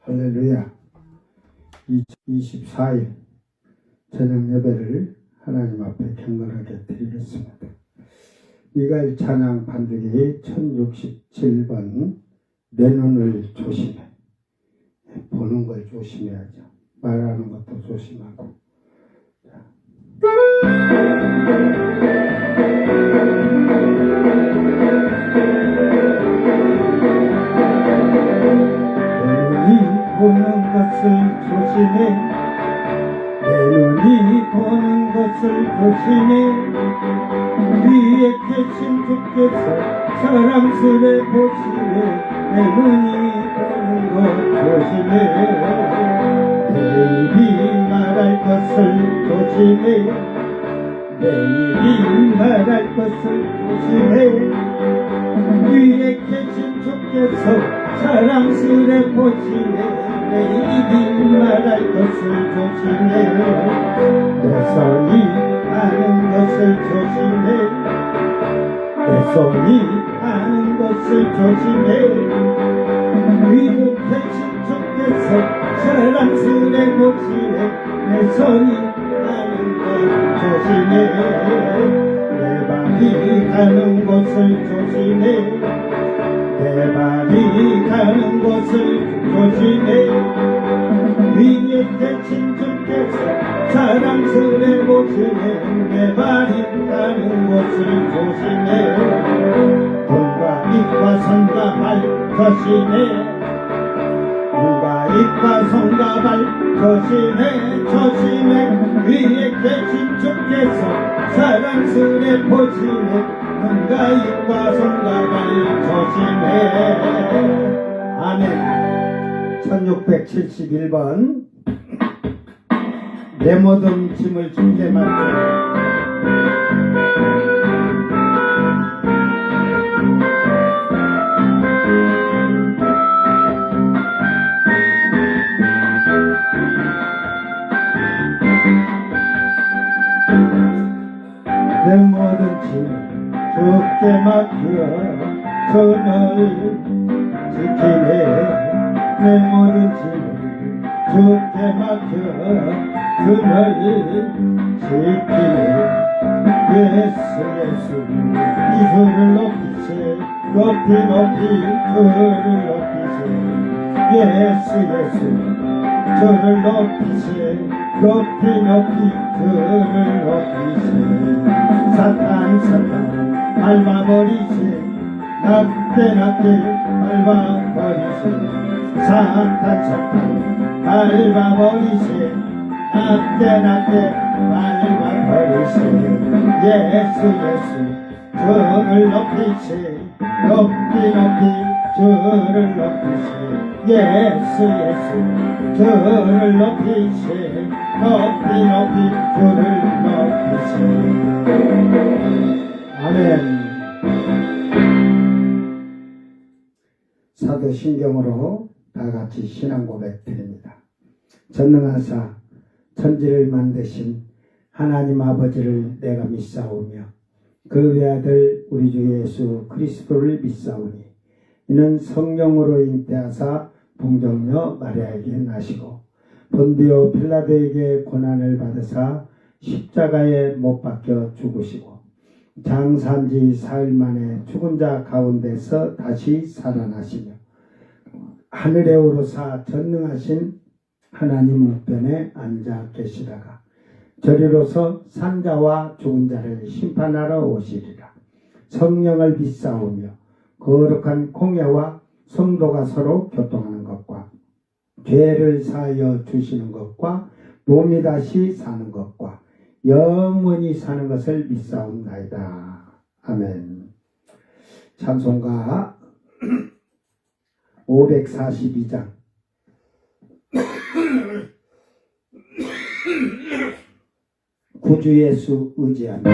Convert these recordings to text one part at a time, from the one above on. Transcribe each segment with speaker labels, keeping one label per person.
Speaker 1: 할렐루야. 24일 저녁 예배를 하나님 앞에 경건하게 드리겠습니다. 미가엘 찬양 반주기 1067번 내 눈을 조심해. 보는 걸 조심해야죠. 말하는 것도 조심하고. 보는 것을 조심해. 내 눈이 보는 것을 조심해. 위에 계신 주께서 사랑스레 보시네. 내 눈이 보는 것 조심해. 내 입이 말할 것을 조심해. 내 입이 말할 것을 조심해. 위에 계신 주께서 사랑스레 보시네. 내 입이 말할 것을 조심해. 내 손이 하는 것을 조심해. 내 손이 하는 것을 조심해. 위에 계신 주께서 사랑스레 보시네. 내 손이 하는 것 조심해. 내 발이 가는 곳을 조심해. 내 발이 가는 곳을 조심해. 위에 계신 주께서 사랑스레 보시네. 내 발이 가는 곳을 조심해. 눈과 입과 손과 발 조심해. 눈과 입과 손과 발 조심해. 조심해. 위에 계신 주께서 사랑스레 보시네. 눈과 입과 손과 발 조심해. 아멘. 1671번 내 모든 짐을 주께 맡겨. 내 모든 짐을 주께 맡겨. 그를 지키네. 내 모든 짐을 주께 맡겨. 그를 지키네. 예수 예수 이수를 높이세. 높이 높이 그를 높이세. 예수 예수 저를 높이세. 높이 높이 그를 높이세. 사탄 사탄 밟아버리세. 낮게 낮게 밟아버리세. 사탄 사탄 밟아버리세. 낮게 낮게 밟아버리세. 예수 예수 저를 높이세. 높이 높이 저를 높이세. 예수 예수 저를 높이세. 높이 높이 저를 높이세. 아멘. 사도신경으로 다같이 신앙 고백 드립니다. 전능하사 천지를 만드신 하나님 아버지를 내가 믿사오며 그 외아들 우리 주 예수 그리스도를 믿사오니 이는 성령으로 잉태하사 동정녀 마리아에게 나시고 본디오 빌라도에게 고난을 받으사 십자가에 못 박혀 죽으시고 장사한 지 4일 만에 죽은 자 가운데서 다시 살아나시며 하늘에 오르사 전능하신 하나님 우편에 앉아 계시다가 저리로서 산자와 죽은 자를 심판하러 오시리라. 성령을 믿사오며 거룩한 공예와 성도가 서로 교통하는 것과 죄를 사하여 주시는 것과 몸이 다시 사는 것과 영원히 사는 것을 믿사옵나이다. 아멘. 찬송가 542장 구주 예수 의지하며.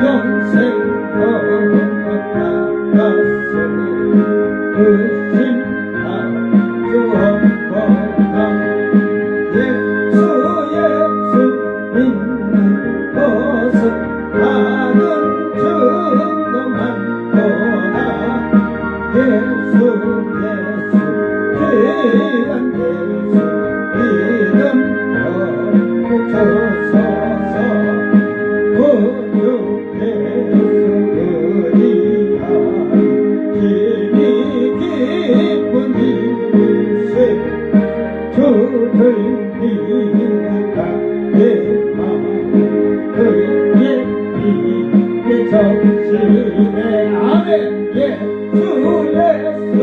Speaker 1: 영생 의심할 수 없도다. 예수 예수 믿는 것은 다른 증거만 보다. 예수 예수 귀한 예수 믿음 붙여서서 구주 예수 그리하리. 힘이 깊은 일세 주를 믿는다. 내 마음 그의 비에 정신에 아멘. 예수 예수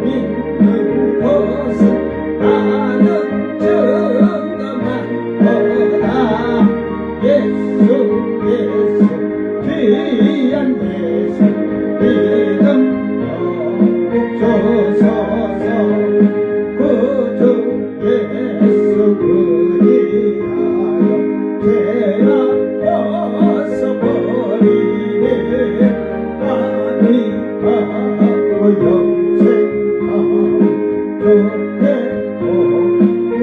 Speaker 1: 믿는 것은 나는 증거만 보다. 예수 예수 귀한 예수 믿음 주소서. 구주 예수 그리하여 죄악 벗어버리네. 아니하고 영생하고 주의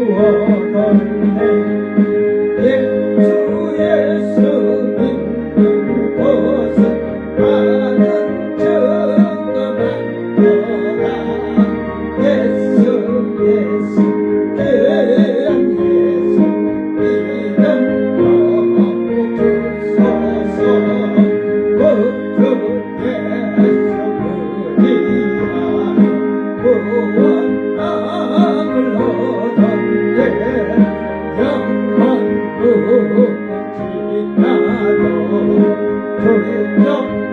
Speaker 1: 구원하네. 예수 예수 믿는 것은 나는 증거만 보다. 예수 예수 귀한 예수 믿음 주소서. 구주 예수 그리하여 구원함을 얻었네. 영원 지나도 주님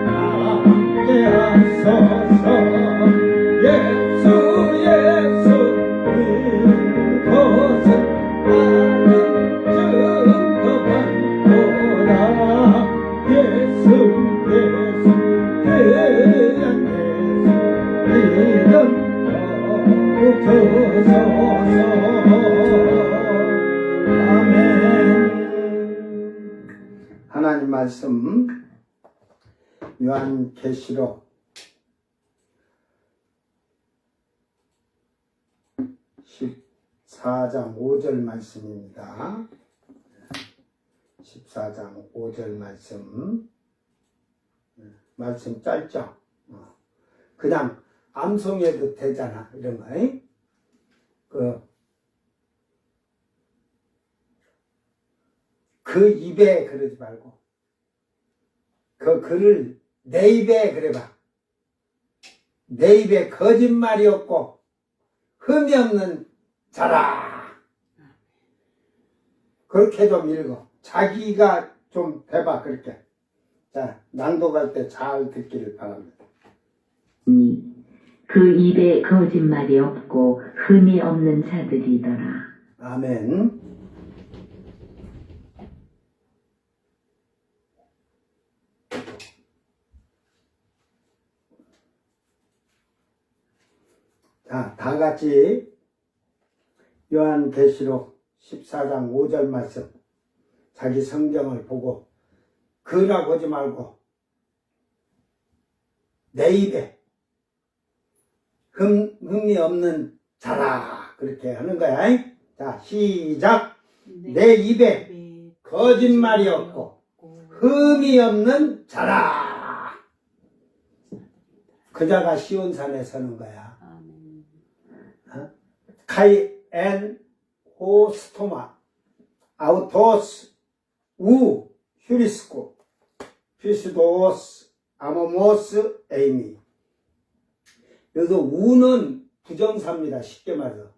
Speaker 1: 함께 하소서. 예수 예수 믿는 것은 나는 증거만 보다. 예수 예수 귀한 예수 믿음 주소서. 아멘. 하나님 말씀 요한계시록 14장 5절 말씀입니다. 14장 5절 말씀 짧죠? 그냥 암송해도 되잖아, 이런 거. 그 입에 그러지 말고 그 글을 내 입에 그래봐. 내 입에 거짓말이 없고 흠이 없는 자라. 그렇게 좀 읽어. 자기가 좀 해봐, 그렇게. 자, 낭독할 때 잘 듣기를 바랍니다.
Speaker 2: 그 입에 거짓말이 없고 흠이 없는 자들이더라.
Speaker 1: 아멘. 자, 다 같이 요한계시록 14장 5절 말씀 자기 성경을 보고 그라고 하지 말고 내 입에 흠이 없는 자라 그렇게 하는 거야. 자, 시작. 내 입에 거짓말이 없고 흠이 없는 자라. 그 자가 시온산에 서는 거야. 카이 엔 호스토마 아우토스 우 휴리스코 피스도스 아모모스 에이미. 여기서 우는 부정사입니다. 쉽게 말해서.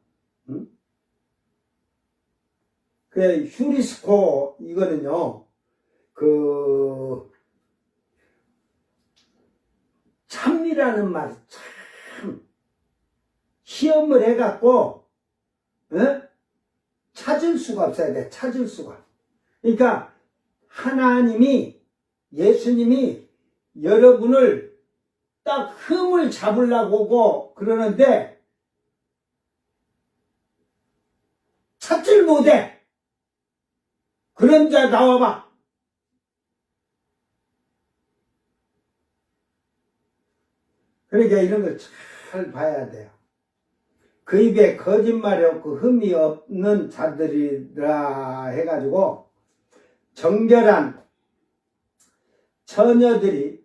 Speaker 1: 그래, 휴리스코 이거는요 참이라는 말, 참 시험을 해갖고 찾을 수가 없어야 돼. 찾을 수가. 그러니까 하나님이, 예수님이 여러분을 딱 흠을 잡으려고 오고 그러는데 찾질 못해. 그런 자 나와봐. 그러니까 이런 걸 잘 잘 봐야 돼요. 그 입에 거짓말이 없고 흠이 없는 자들이라 해가지고 정결한 처녀들이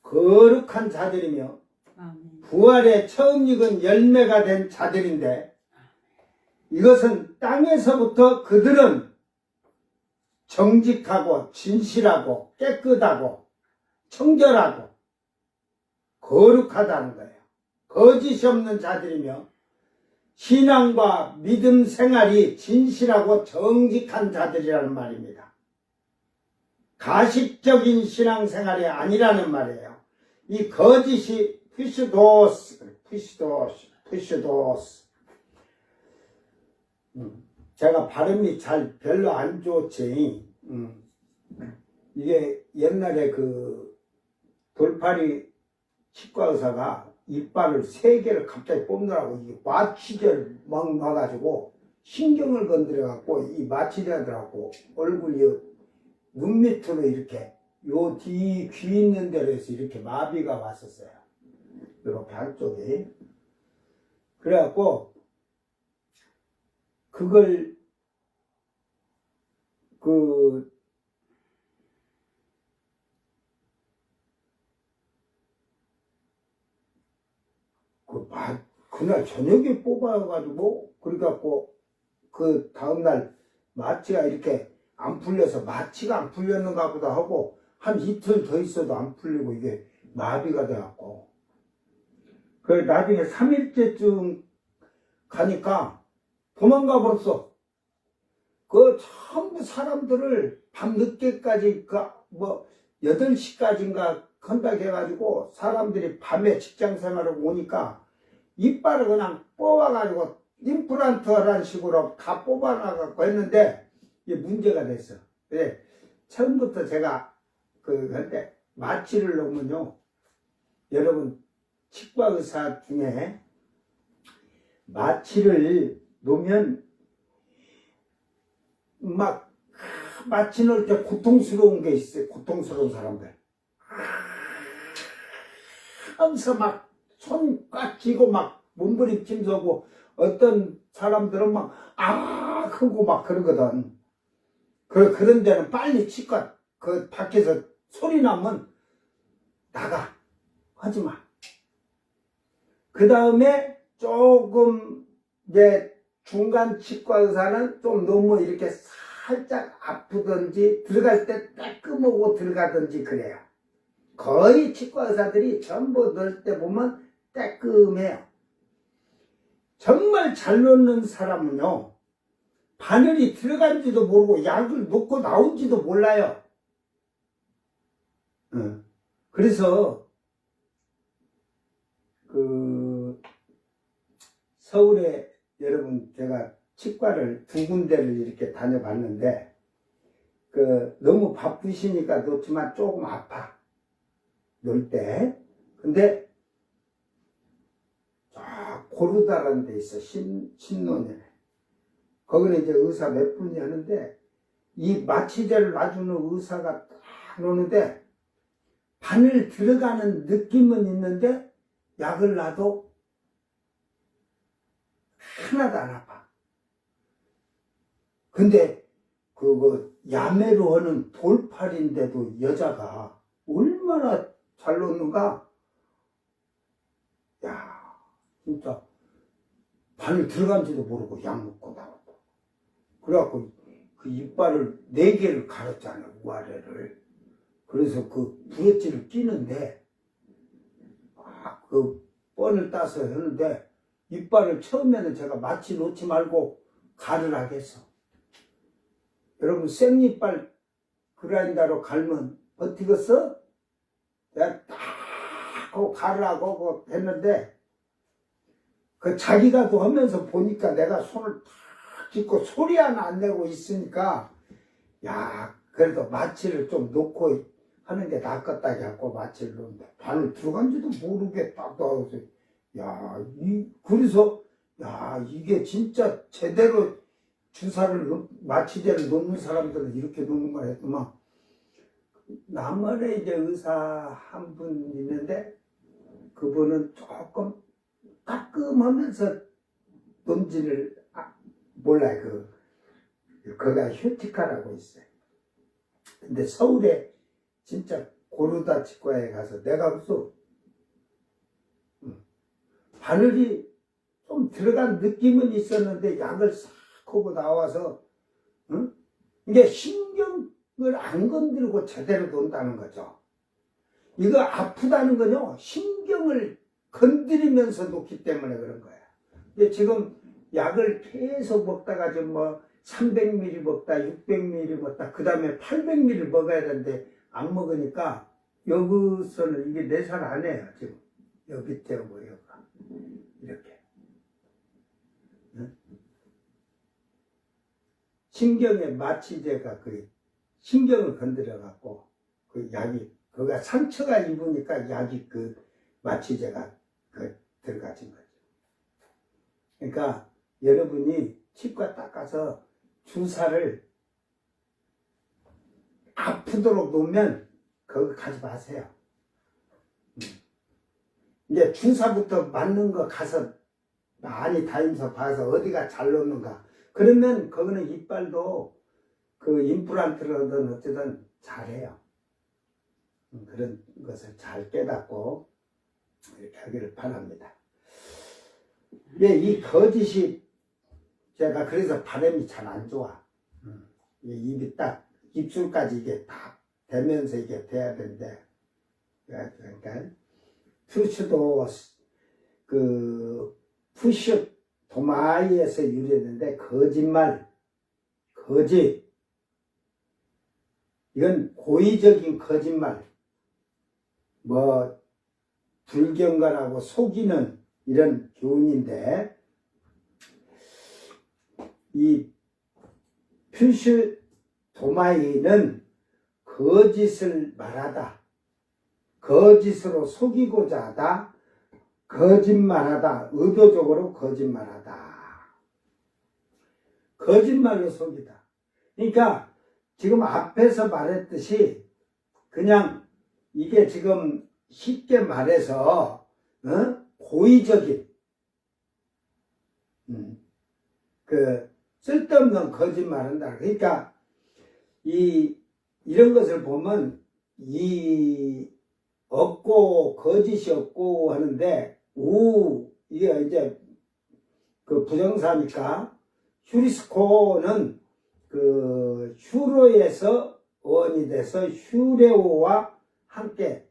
Speaker 1: 거룩한 자들이며
Speaker 3: 아멘.
Speaker 1: 부활에 처음 익은 열매가 된 자들인데 이것은 땅에서부터 그들은 정직하고 진실하고 깨끗하고 청결하고 거룩하다는 거예요. 거짓이 없는 자들이며 신앙과 믿음 생활이 진실하고 정직한 자들이라는 말입니다. 가식적인 신앙 생활이 아니라는 말이에요. 이 거짓이 푸시도스. 제가 발음이 잘 별로 안 좋지. 이게 옛날에 그 돌팔이 치과 의사가 이빨을 3개를 갑자기 뽑느라고 이게 마취제를 막 놔가지고 신경을 건드려갖고 이 마취제하더라고 얼굴이 눈 밑으로 이렇게 요 뒤 귀 있는 데로 해서 이렇게 마비가 왔었어요. 이렇게 한쪽에. 그래갖고 그걸 그날 저녁에 뽑아가지고 그래갖고 그 다음날 마취가 이렇게 안 풀려서 마취가 안 풀렸는가 보다 하고 한 이틀 더 있어도 안 풀리고 이게 마비가 돼갖고 그래 나중에 3일째쯤 가니까 도망가 버렸어. 그 전부 사람들을 밤늦게까지 뭐 8시까지인가 건다고 해가지고 사람들이 밤에 직장 생활하고 오니까 이빨을 그냥 뽑아가지고 임플란트라는 식으로 다 뽑아놔갖고 했는데 이게 문제가 됐어. 그래 처음부터 제가 근데 마취를 놓으면요 여러분 치과 의사 중에 마취를 놓으면 막 마취 넣을 때 고통스러운 게 있어요. 고통스러운 사람들 하면서 막 손 꽉 쥐고 막 몸부림침 서고 어떤 사람들은 막 하고 막 그러거든. 그런 데는 빨리 치과 그 밖에서 소리 나면 나가 하지마. 그 다음에 조금 이제 중간 치과 의사는 좀 너무 이렇게 살짝 아프든지 들어갈 때 따끔하고 들어가든지 그래요. 거의 치과 의사들이 전부 넣을 때 보면 따끔해요. 정말 잘 놓는 바늘이 바늘이 들어간지도 모르고 약을 놓고 나온지도 몰라요. 그래서 서울에 여러분 제가 치과를 2군데를 이렇게 다녀봤는데 너무 바쁘시니까 놓지만 조금 아파 놓을 때. 근데 고르다라는 데 있어. 신논에. 거기는 이제 의사 몇 분이 하는데 이 마취제를 놔주는 의사가 딱 놓는데 바늘 들어가는 느낌은 있는데 약을 놔도 하나도 안 아파. 근데 야매로 하는 돌팔인데도 여자가 얼마나 잘 놓는가? 야, 진짜 바늘 들어간지도 모르고 약 먹고 나왔고. 그래갖고 그 이빨을 4개를 갈았잖아요, 우아래를. 그래서 그 브러치를 끼는데 그 뻔을 따서 하는데 이빨을 처음에는 제가 마취 놓지 말고 갈을 하겠어. 여러분 생이빨 그라인더로 갈면 버티겠어? 내가 딱 하고 갈을 하고 했는데 자기가 또 하면서 보니까 내가 손을 탁 짚고 소리 하나 안 내고 있으니까 야 그래도 마취를 좀 놓고 하는 게 낫겠다 해갖고 마취를 놓는데 바늘 들어간지도 모르겠다 또 그래서 이게 진짜 제대로 마취제를 놓는 사람들은 이렇게 놓는 거야 했더만 남원에 이제 의사 한 분 있는데 그분은 조금 따끔하면서 논지를 몰라요. 거기가 휴티카라고 있어요. 근데 서울에 진짜 고르다 치과에 가서 내가 무슨 바늘이 좀 들어간 느낌은 있었는데 약을 싹 하고 나와서 이게 신경을 안 건드리고 제대로 논다는 거죠. 이거 아프다는 건요, 신경을 건드리면서 놓기 때문에 그런 거야. 근데 지금 약을 계속 먹다가 좀 뭐 300ml 먹다, 600ml 먹다, 그 다음에 800ml 먹어야 되는데 안 먹으니까 여기서는 이게 4살 안 해요, 지금. 여기 밑에 뭐 여기가. 이렇게. 신경에 마취제가 신경을 건드려 갖고 그 약이 그가 상처가 입으니까 약이 마취제가 들어가진 거죠. 그러니까 여러분이 치과 딱 가서 주사를 아프도록 놓으면 거기 가지 마세요. 이제 주사부터 맞는 거 가서 많이 다니면서 봐서 어디가 잘 놓는가. 그러면 거기는 이빨도 임플란트로든 어쨌든 잘해요. 그런 것을 잘 깨닫고 이렇게 하기를 바랍니다. 이 거짓이 제가 그래서 발음이 잘 안 좋아. 입이 딱 입술까지 이게 다 되면서 이게 돼야 되는데 그러니까 푸슈도 푸슈 도마이에서 유래했는데 거짓말, 거짓 이건 고의적인 거짓말 뭐 불경건하고 속이는 이런 교훈인데 이 퓨슈 도마이는 거짓을 말하다, 거짓으로 속이고자 하다, 거짓말하다, 의도적으로 거짓말하다, 거짓말로 속이다. 그러니까 지금 앞에서 말했듯이 그냥 이게 지금 쉽게 말해서 고의적인 쓸데없는 거짓말한다. 그러니까 이런 것을 보면 없고 거짓이 없고 하는데 이게 이제 부정사니까 휴리스코는 휴로에서 어원이 돼서 휴레오와 함께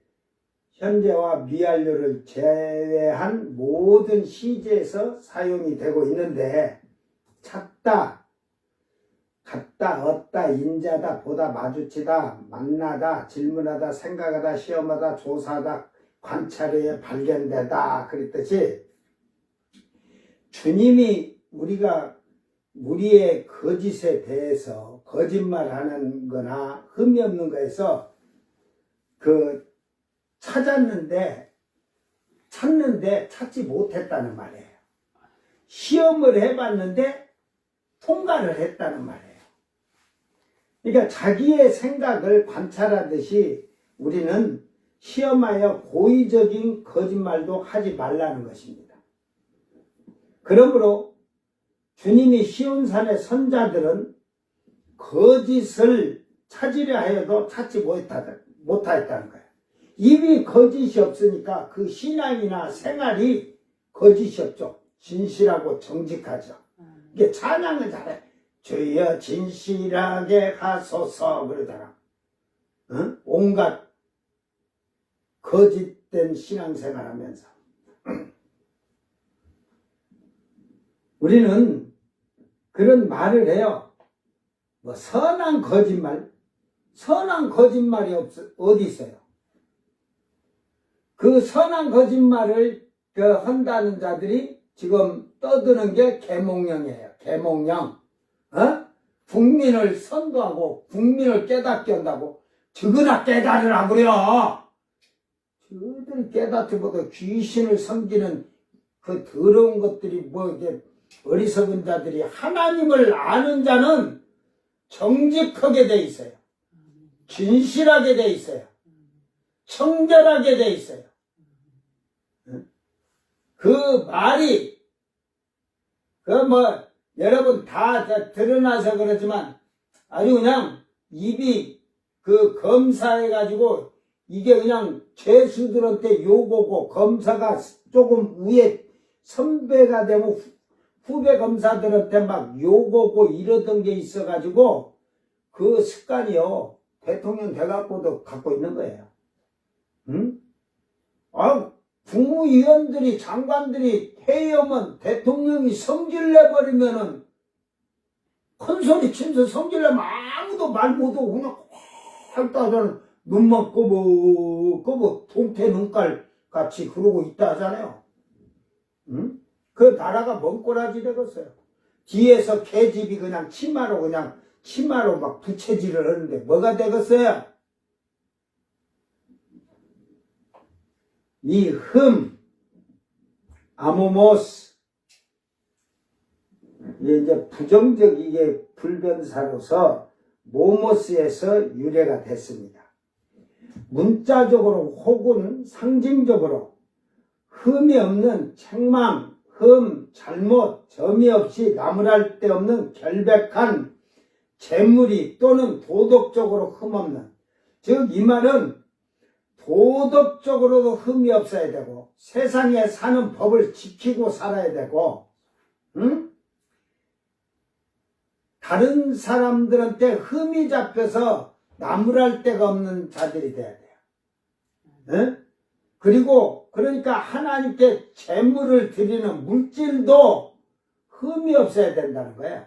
Speaker 1: 현재와 미완료를 제외한 모든 시제에서 사용이 되고 있는데 찾다, 같다, 얻다, 인자다, 보다, 마주치다, 만나다, 질문하다, 생각하다, 시험하다, 조사하다, 관찰에 발견되다 그랬듯이 주님이 우리의 거짓에 대해서 거짓말하는 거나 흠이 없는 거에서 찾는데 찾지 못했다는 말이에요. 시험을 해봤는데 통과를 했다는 말이에요. 그러니까 자기의 생각을 관찰하듯이 우리는 시험하여 고의적인 거짓말도 하지 말라는 것입니다. 그러므로 주님이 시온산의 선자들은 거짓을 찾으려 하여도 찾지 못하였다는 거예요. 입이 거짓이 없으니까 그 신앙이나 생활이 거짓이 없죠. 진실하고 정직하죠. 이게 찬양을 잘해. 주여 진실하게 하소서 그러잖아. 온갖 거짓된 신앙생활 하면서 우리는 그런 말을 해요. 뭐 선한 거짓말이 어디 있어요? 그 선한 거짓말을 한다는 자들이 지금 떠드는 게 계몽령이에요. 계몽령. 국민을 선도하고 국민을 깨닫게 한다고. 저거나 깨달으라 그래요. 저들 깨닫지보다 귀신을 섬기는 그 더러운 것들이 이게 어리석은 자들이 하나님을 아는 자는 정직하게 돼 있어요. 진실하게 돼 있어요. 청결하게 돼 있어요. 그 말이 여러분 다 드러나서 그러지만 아주 그냥 입이 검사해가지고 이게 그냥 죄수들한테 요거고 검사가 조금 위에 선배가 되면 후배 검사들한테 막 요거고 이러던 게 있어가지고 그 습관이요 대통령 돼갖고도 갖고 있는 거예요. 응? 국무위원들이 장관들이 회의하면 대통령이 성질내버리면은 큰소리 치면서 성질내면 아무도 말 못하고 그냥 활다하잖아요. 눈만 꺼버 동태 눈깔 같이 그러고 있다 하잖아요. 응? 그 나라가 뭔 꼬라지 되겠어요. 뒤에서 계집이 그냥 치마로 막 부채질을 하는데 뭐가 되겠어요? 이 아모모스 이제 부정적이게 불변사로서 모모스에서 유래가 됐습니다. 문자적으로 혹은 상징적으로 흠이 없는 책망, 잘못, 점이 없이 나무랄 데 없는 결백한 재물이 또는 도덕적으로 흠없는, 즉 이 말은 도덕적으로도 흠이 없어야 되고 세상에 사는 법을 지키고 살아야 되고 다른 사람들한테 흠이 잡혀서 나무랄 데가 없는 자들이 돼야 돼요. 그리고 그러니까 하나님께 제물을 드리는 물질도 흠이 없어야 된다는 거예요.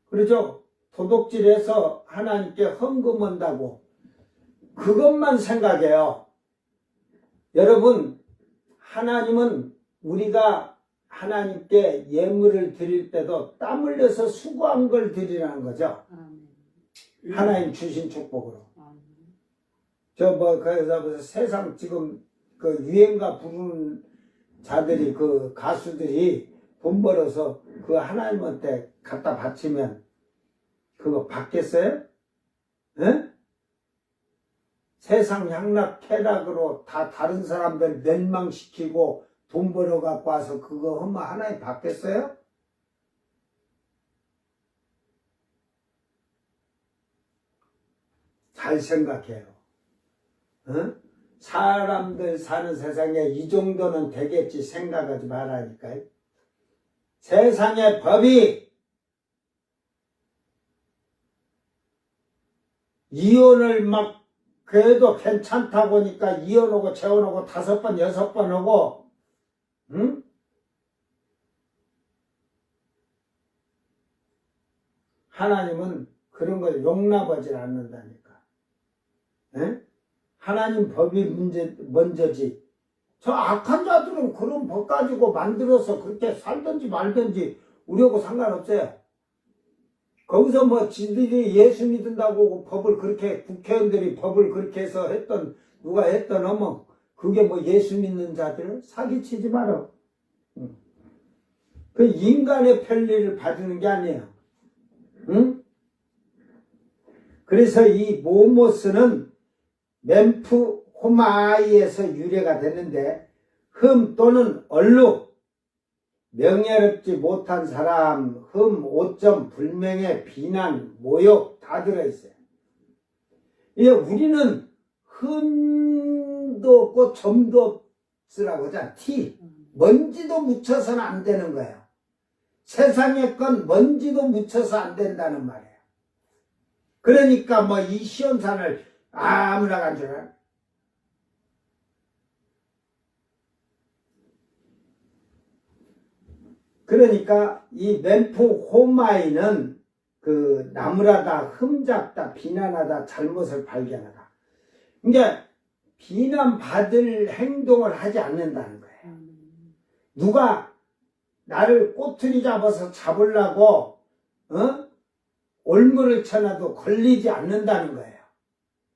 Speaker 1: 그렇죠? 도둑질해서 하나님께 헌금한다고 그것만 생각해요. 여러분, 하나님은 우리가 하나님께 예물을 드릴 때도 땀 흘려서 수고한 걸 드리라는 거죠. 하나님 주신 축복으로. 그래서 세상 지금 유행가 부르는 자들이 가수들이 돈 벌어서 하나님한테 갖다 바치면 그거 받겠어요? 에? 세상 향락 쾌락으로 다 다른 사람들 멸망시키고 돈 벌어 갖고 와서 그거 하면 하나님 받겠어요? 잘 생각해요. 사람들 사는 세상에 이 정도는 되겠지 생각하지 말라니까요. 세상의 법이 이혼을 막 그래도 괜찮다고 하니까 이혼하고 재혼하고 5번 6번 하고 하나님은 그런 걸 용납하지 않는다니까. 하나님 법이 먼저지. 저 악한 자들은 그런 법 가지고 만들어서 그렇게 살든지 말든지 우리하고 상관없어요. 거기서 지들이 예수 믿는다고 법을 그렇게, 국회의원들이 법을 그렇게 해서 누가 했던 하면 그게 예수 믿는 자들은 사기치지 마라. 그 인간의 편리를 봐주는 게 아니에요. 그래서 이 모모스는 멤프 호마이에서 유래가 됐는데 흠 또는 얼룩, 명예롭지 못한 사람, 오점, 불명예, 비난, 모욕 다 들어있어요. 우리는 흠도 없고 점도 없으라고 하잖아. 티, 먼지도 묻혀서는 안 되는 거예요. 세상의 건 먼지도 묻혀서 안 된다는 말이에요. 그러니까 이 시온산을 아무나 간줄 그러니까 이 멤프 호마이는 나무라다, 흠잡다, 비난하다, 잘못을 발견하다. 그러니까 비난받을 행동을 하지 않는다는 거예요. 누가 나를 꼬투리 잡아서 잡으려고 올무를 쳐놔도 걸리지 않는다는 거예요.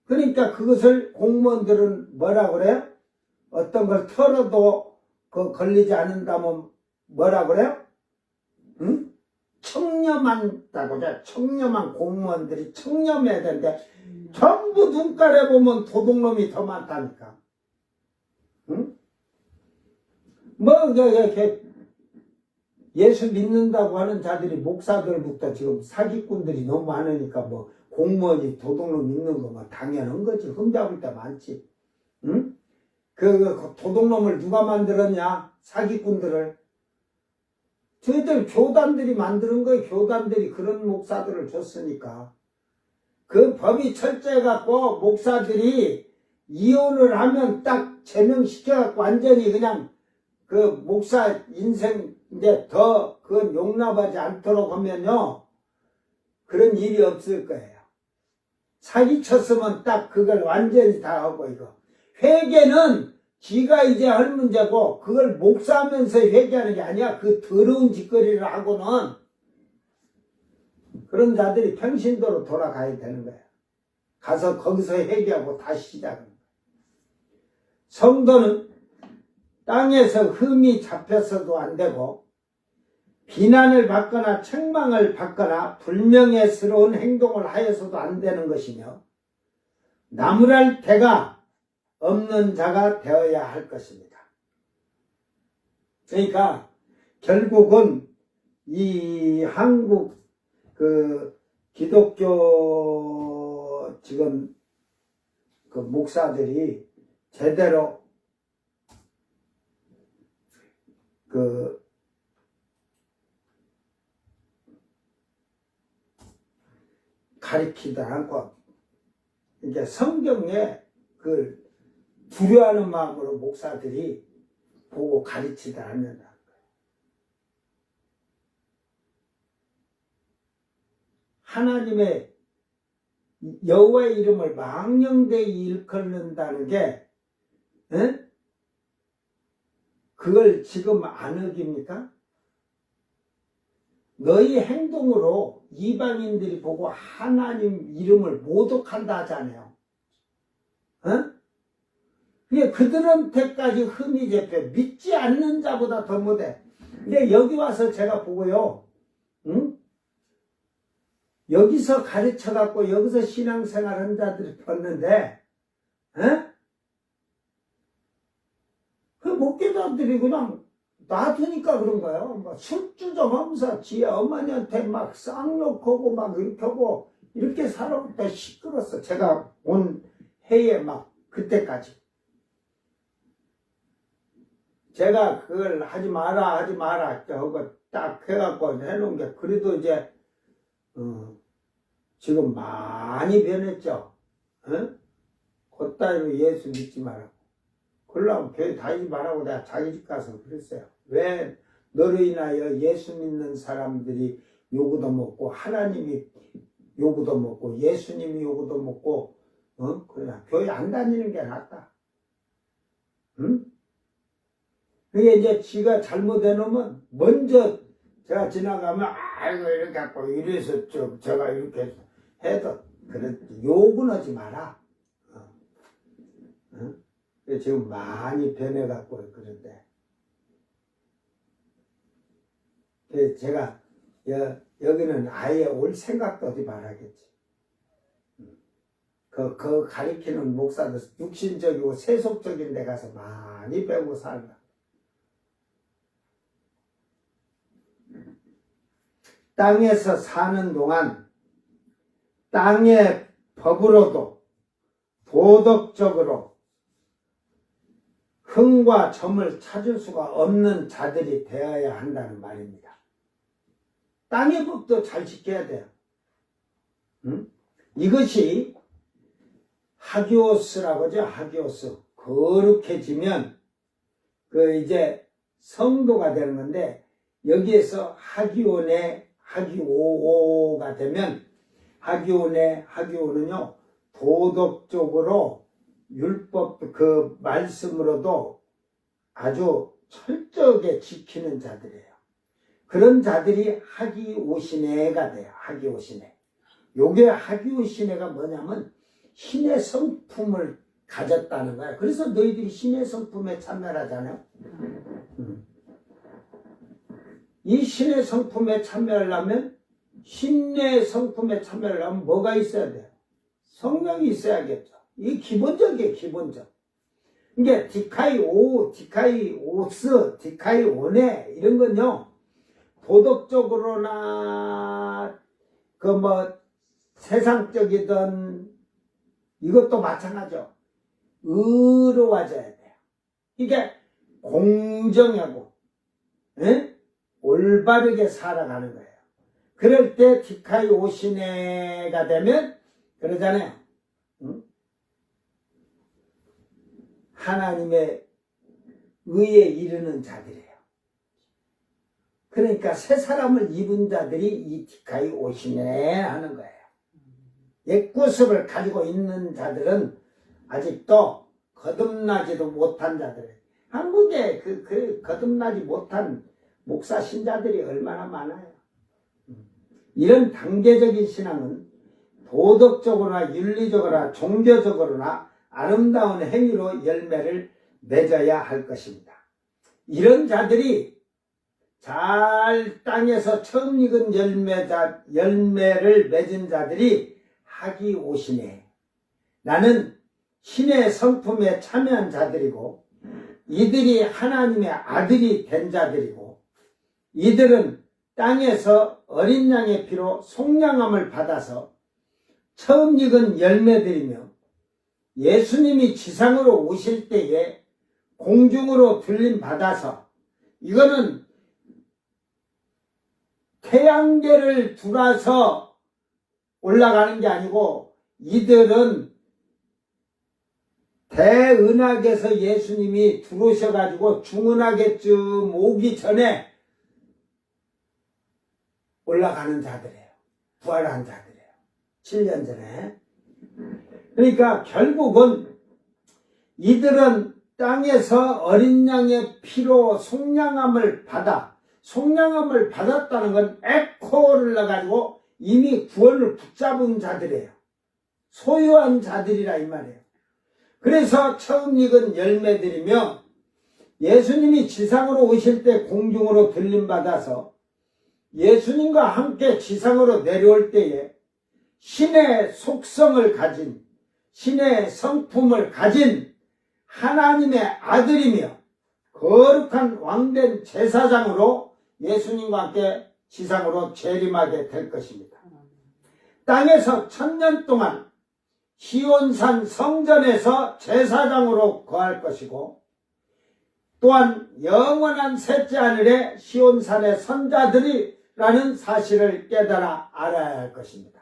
Speaker 1: 그러니까 그것을 공무원들은 뭐라 그래요? 어떤 걸 털어도 걸리지 않는다면 뭐라 그래요? 청렴한다고 해. 청렴한 공무원들이 청렴해야 되는데 전부 눈가래 보면 도둑놈이 더 많다니까. 뭐, 이렇게 예수 믿는다고 하는 자들이 목사들부터 지금 사기꾼들이 너무 많으니까 뭐 공무원이 도둑놈 믿는 거 뭐 당연한 거지. 흠잡을 때 많지. 응? 그 도둑놈을 누가 만들었냐? 사기꾼들을. 저희들 교단들이 만드는 거예요. 교단들이 그런 목사들을 줬으니까. 그 법이 철저해갖고 목사들이 이혼을 하면 딱 제명시켜갖고 완전히 그냥 그 목사 인생 이제 더 그건 용납하지 않도록 하면요. 그런 일이 없을 거예요. 사기쳤으면 딱 그걸 완전히 다 하고 이거. 회개는 지가 이제 할 문제고 그걸 목사하면서 회개하는 게 아니야. 그 더러운 짓거리를 하고는 그런 자들이 평신도로 돌아가야 되는 거야. 가서 거기서 회개하고 다시 시작하는 거야. 성도는 땅에서 흠이 잡혔어도 안 되고 비난을 받거나 책망을 받거나 불명예스러운 행동을 하여서도 안 되는 것이며 나무랄 대가 없는 자가 되어야 할 것입니다. 그러니까 결국은 이 한국 그 기독교 지금 그 목사들이 제대로 그 가리키지 않고 이게 성경에 그 두려워하는 마음으로 목사들이 보고 가르치지 않는다는 거예요. 하나님의 여호와의 이름을 망령되이 일컫는다는 게 그걸 지금 안 어깁니까? 너희 행동으로 이방인들이 보고 하나님 이름을 모독한다 하잖아요. 그게 그들한테까지 흠이 잡혀 믿지 않는 자보다 더 못해. 근데 여기 와서 제가 보고요. 여기서 가르쳐갖고 여기서 신앙생활 한 자들이 봤는데 그 목회자들이 그냥 놔두니까 그런 거예요. 막 술주정하면서 지 어머니한테 막 쌍욕하고 막 이렇게 하고 이렇게 살아보다 시끄러웠어. 제가 온 해에 막 그때까지. 제가 그걸 하지 마라 하고 딱 해갖고 해놓은 게 그래도 이제 지금 많이 변했죠. 그따위로 예수 믿지 말라고. 그러려면 교회 다니지 말라고 내가 자기 집 가서 그랬어요. 왜 너로 인하여 예수 믿는 사람들이 요구도 먹고 하나님이 요구도 먹고 예수님이 요구도 먹고 그냥 교회 안 다니는 게 낫다. 그게 이제 지가 잘못해놓으면 먼저 제가 지나가면 아이고 이렇게 하고 이래서 제가 이렇게 해도 그래 욕은 하지 마라. 지금 많이 변해갖고 그런데 제가 여기는 아예 올 생각도 하지 말아야겠지. 그 가리키는 목사들 육신적이고 세속적인 데 가서 많이 배우고 살다. 땅에서 사는 동안 땅의 법으로도 도덕적으로 흥과 점을 찾을 수가 없는 자들이 되어야 한다는 말입니다. 땅의 법도 잘 지켜야 돼요. 이것이 하기오스라고 하죠. 하기오스. 거룩해지면 그 이제 성도가 되는 건데 여기에서 하기오가 되면 하기오는요 도덕적으로 율법 그 말씀으로도 아주 철저하게 지키는 자들이에요. 그런 자들이 하기오시네가 돼요. 하기오시네. 요게 하기오시네가 뭐냐면 신의 성품을 가졌다는 거예요. 그래서 너희들이 신의 성품에 참여하잖아요. 이 신의 성품에 참여하려면 신의 성품에 참여하려면 뭐가 있어야 돼요? 성령이 있어야겠죠. 이 기본적이에요. 기본적. 이게 디카이오, 디카이오스, 디카이오네 이런 건요 도덕적으로나 그 뭐 세상적이든 이것도 마찬가지죠. 의로워져야 돼요. 이게 공정하고 올바르게 살아가는 거예요. 그럴 때 디카이오시네가 되면 그러잖아요. 하나님의 의에 이르는 자들이에요. 그러니까 새 사람을 입은 자들이 이 디카이오시네 하는 거예요. 옛구습을 가지고 있는 자들은 아직도 거듭나지도 못한 자들. 한국에 거듭나지 못한 목사 신자들이 얼마나 많아요. 이런 단계적인 신앙은 도덕적으로나 윤리적으로나 종교적으로나 아름다운 행위로 열매를 맺어야 할 것입니다. 이런 자들이 잘 땅에서 처음 익은 열매를 맺은 자들이 학이 오시네. 나는 신의 성품에 참여한 자들이고 이들이 하나님의 아들이 된 자들이고 이들은 땅에서 어린 양의 피로 속량함을 받아서 처음 익은 열매들이며 예수님이 지상으로 오실 때에 공중으로 들림 받아서 이거는 태양계를 둘러서 올라가는 게 아니고 이들은 대은하계에서 예수님이 들어오셔가지고 중은하계쯤 오기 전에 올라가는 자들이에요. 부활한 자들이에요. 7년 전에. 그러니까 결국은 이들은 땅에서 어린 양의 피로 속량함을 받았다는 건 에코를 넣어가지고 이미 구원을 붙잡은 자들이에요. 소유한 자들이라 이 말이에요. 그래서 처음 익은 열매들이며 예수님이 지상으로 오실 때 공중으로 들림받아서 예수님과 함께 지상으로 내려올 때에 신의 속성을 가진 신의 성품을 가진 하나님의 아들이며 거룩한 왕된 제사장으로 예수님과 함께 지상으로 재림하게 될 것입니다. 땅에서 1000년 동안 시온산 성전에서 제사장으로 거할 것이고 또한 영원한 셋째 하늘에 시온산의 선자들이라는 사실을 깨달아 알아야 할 것입니다.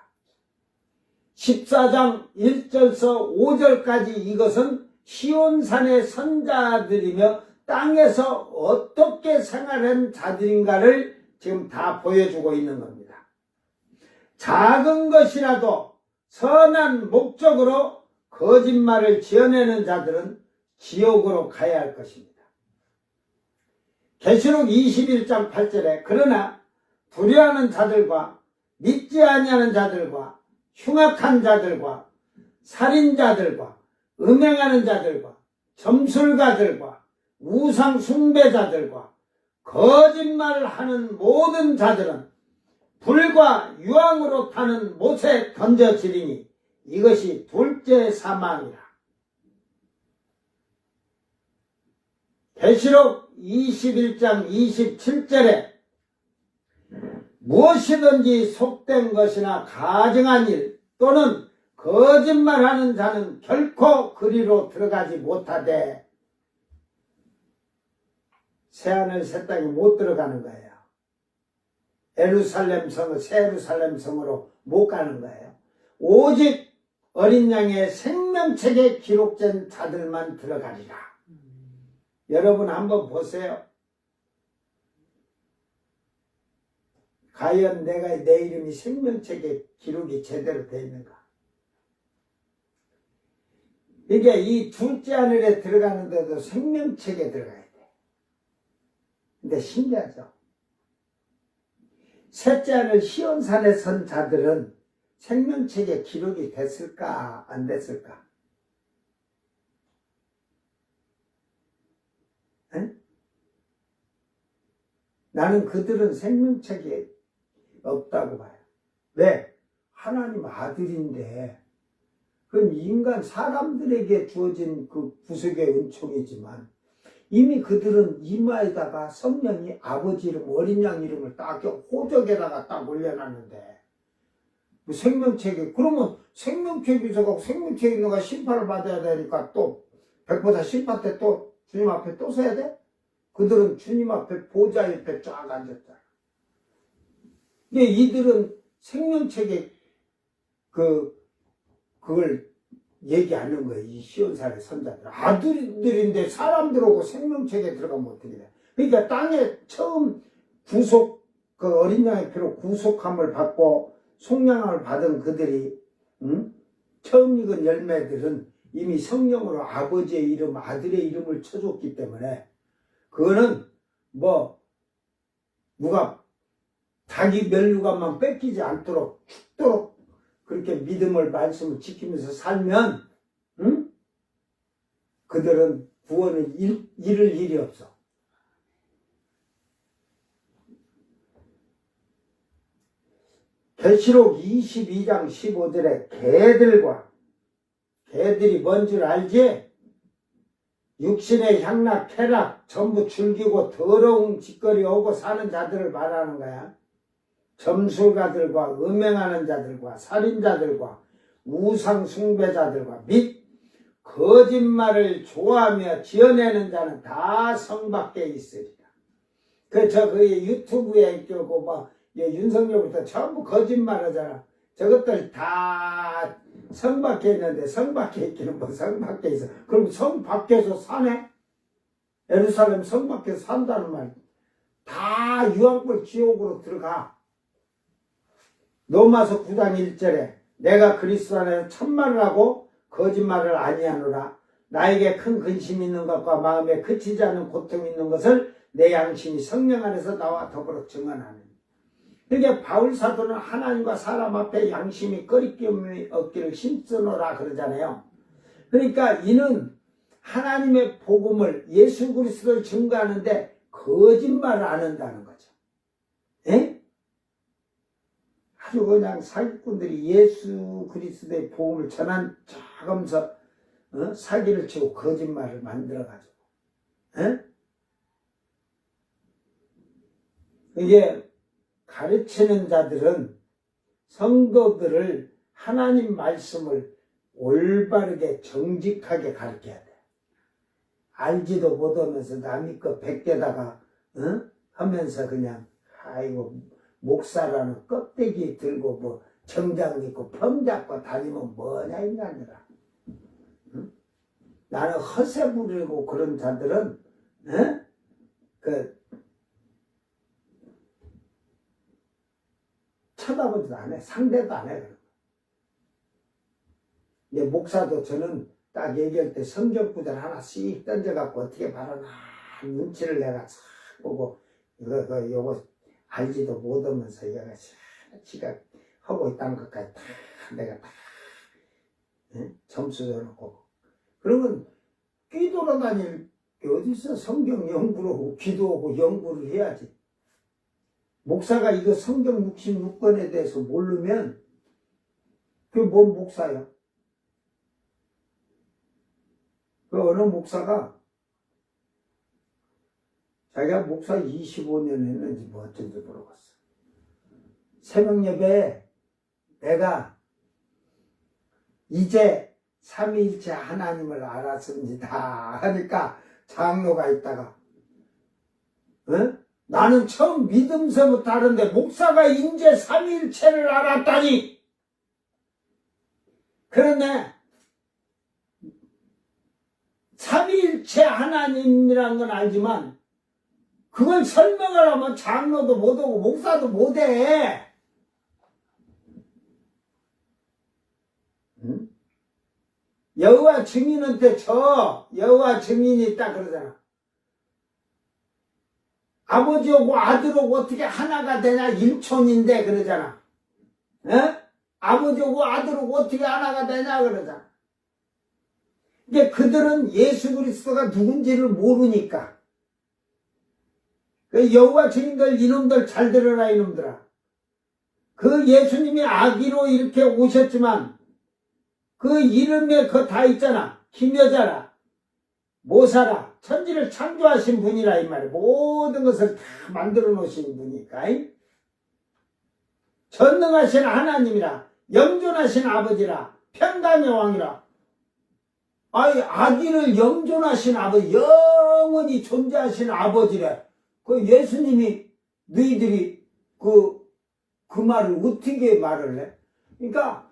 Speaker 1: 14장 1절서 5절까지 이것은 시온산의 선자들이며 땅에서 어떻게 생활한 자들인가를 지금 다 보여주고 있는 겁니다. 작은 것이라도 선한 목적으로 거짓말을 지어내는 자들은 지옥으로 가야 할 것입니다. 계시록 21장 8절에 그러나 두려워하는 자들과 믿지 아니하는 자들과 흉악한 자들과 살인자들과 음행하는 자들과 점술가들과 우상 숭배자들과 거짓말을 하는 모든 자들은 불과 유황으로 타는 못에 던져지리니 이것이 둘째 사망이라. 계시록 21장 27절에 무엇이든지 속된 것이나 가증한 일 또는 거짓말하는 자는 결코 그리로 들어가지 못하되 새하늘 새 땅에 못 들어가는 거예요. 예루살렘 성을 새 예루살렘 성으로 못 가는 거예요. 오직 어린 양의 생명책에 기록된 자들만 들어가리라. 여러분 한번 보세요. 과연 내 이름이 생명책에 기록이 제대로 되어 있는가? 이게 이 둘째 하늘에 들어가는데도 생명책에 들어가야 돼. 근데 신기하죠? 셋째 하늘 시온산에 선 자들은 생명책에 기록이 됐을까 안 됐을까? 응? 나는 그들은 생명책에 없다고 봐요. 왜? 하나님 아들인데 그건 인간 사람들에게 주어진 그 구속의 은총이지만 이미 그들은 이마에다가 성령이 아버지 이름, 어린 양 이름을 딱 호적에다가 딱 올려놨는데 뭐 생명책에 그러면 생명책이 있어가고 생명책에 있는 거 심판을 받아야 되니까 또 백보자 심판 때 또 주님 앞에 또 서야 돼? 그들은 주님 앞에 보좌 옆에 쫙 앉았잖아. 근데 이들은 생명책에 그걸 얘기하는 거예요. 이 시온산의 선자들. 아들들인데 사람들하고 생명책에 들어가면 어떻게 돼? 그러니까 땅에 처음 구속, 그 어린 양의 피로 구속함을 받고 속량함을 받은 그들이, 처음 익은 열매들은 이미 성령으로 아버지의 이름, 아들의 이름을 쳐줬기 때문에, 그거는 누가 자기 면류관만 뺏기지 않도록 죽도록 그렇게 믿음을 말씀을 지키면서 살면 그들은 구원을 잃을 일이 없어. 계시록 22장 15절에 개들이 뭔 줄 알지? 육신의 향락, 쾌락 전부 즐기고 더러운 짓거리 오고 사는 자들을 말하는 거야. 점술가들과 음행하는 자들과 살인자들과 우상 숭배자들과 및 거짓말을 좋아하며 지어내는 자는 다 성 밖에 있으리라. 그 유튜브에 윤석열부터 전부 거짓말하잖아. 저것들 다 성 밖에 있는데 성 밖에 있기는 성 밖에 있어. 그럼 성 밖에서 사네? 예루살렘 성 밖에서 산다는 말. 다 유황불 지옥으로 들어가. 로마서 9장 1절에 내가 그리스도 안에서 참말을 하고 거짓말을 아니하노라. 나에게 큰 근심이 있는 것과 마음에 그치지 않는 고통이 있는 것을 내 양심이 성령 안에서 나와 더불어 증언하는. 그러니까 바울 사도는 하나님과 사람 앞에 양심이 꺼리낌이 없기를 힘쓰노라 그러잖아요. 그러니까 이는 하나님의 복음을 예수 그리스도를 증거하는데 거짓말을 안 한다는 거죠. 에? 아주 그냥 사기꾼들이 예수 그리스도의 복음을 전하면서 사기를 치고 거짓말을 만들어가지고 이게 가르치는 자들은 성도들을 하나님 말씀을 올바르게 정직하게 가르쳐야 돼. 알지도 못하면서 남의 거 베껴다가 하면서 그냥 아이고 목사라는 껍데기 들고 정장 입고 펌 잡고 다니면 뭐냐 인간들아. 나는 허세 부리고 그런 자들은 쳐다보지도 안 해. 상대도 안 해. 이제 목사도 저는 딱 얘기할 때 성경 구절 하나 씩 던져갖고 어떻게 바라나 눈치를 내가 싹 보고 요거 알지도 못하면서 얘가 지가 하고 있다는 것까지 다 내가 다 점수 줘놓고 그러면 끼돌아다닐 게 어디서 성경 연구를 하고 기도하고 연구를 해야지. 목사가 이거 성경 66권에 대해서 모르면 그게 뭔 목사야? 그 어느 목사가 자기가 목사 25년 했는지 뭐 어쩐지 물어봤어. 새벽 예배에 내가 이제 삼위일체 하나님을 알았습니다 하니까 장로가 있다가 나는 처음 믿음서부터 하는데 목사가 이제 삼위일체를 알았다니. 그런데 삼위일체 하나님이란 건 알지만 그걸 설명을 하면 장로도 못하고 목사도 못해. 여호와 증인한테 여호와 증인이 있다 그러잖아. 아버지하고 아들하고 어떻게 하나가 되냐? 일촌인데 그러잖아. 아버지하고 아들하고 어떻게 하나가 되냐 그러잖아. 이게 그들은 예수 그리스도가 누군지를 모르니까. 그 여호와 증인들 이놈들 잘 들어라 이놈들아. 그 예수님이 아기로 이렇게 오셨지만 그 이름에 그 다 있잖아. 김여자라, 모사라, 천지를 창조하신 분이라 이 말이야. 모든 것을 다 만들어 놓으신 분이니까. 전능하신 하나님이라, 영존하신 아버지라, 평강의 왕이라. 아니, 아기를 영존하신 아버지, 영원히 존재하신 아버지래. 그 예수님이 너희들이 그 말을 어떻게 말을 해? 그러니까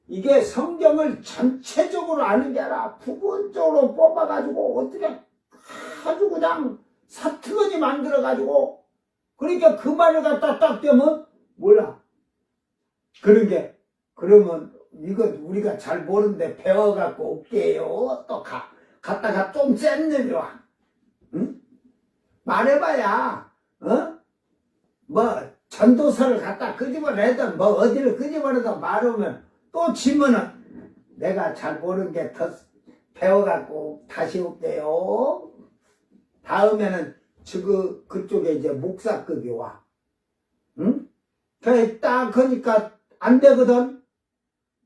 Speaker 1: 이게 성경을 전체적으로 아는 게 아니라 부분적으로 뽑아가지고 어떻게 아주 그냥 사트거지 만들어가지고 그러니까 그 말을 갖다 딱 대면 몰라. 그런 게 그러면 이거 우리가 잘 모르는데 배워갖고 올게요. 또 갔다가 좀 센 놈이 와. 응? 말해봐야 뭐 전도서를 갖다 끄집어내든 뭐 어디를 끄집어내든 말하면 또 지면은 내가 잘 모르는 게 더 배워갖고 다시 올게요. 다음에는 그쪽에 이제 목사급이 와. 응? 그래 딱 그러니까 안 되거든.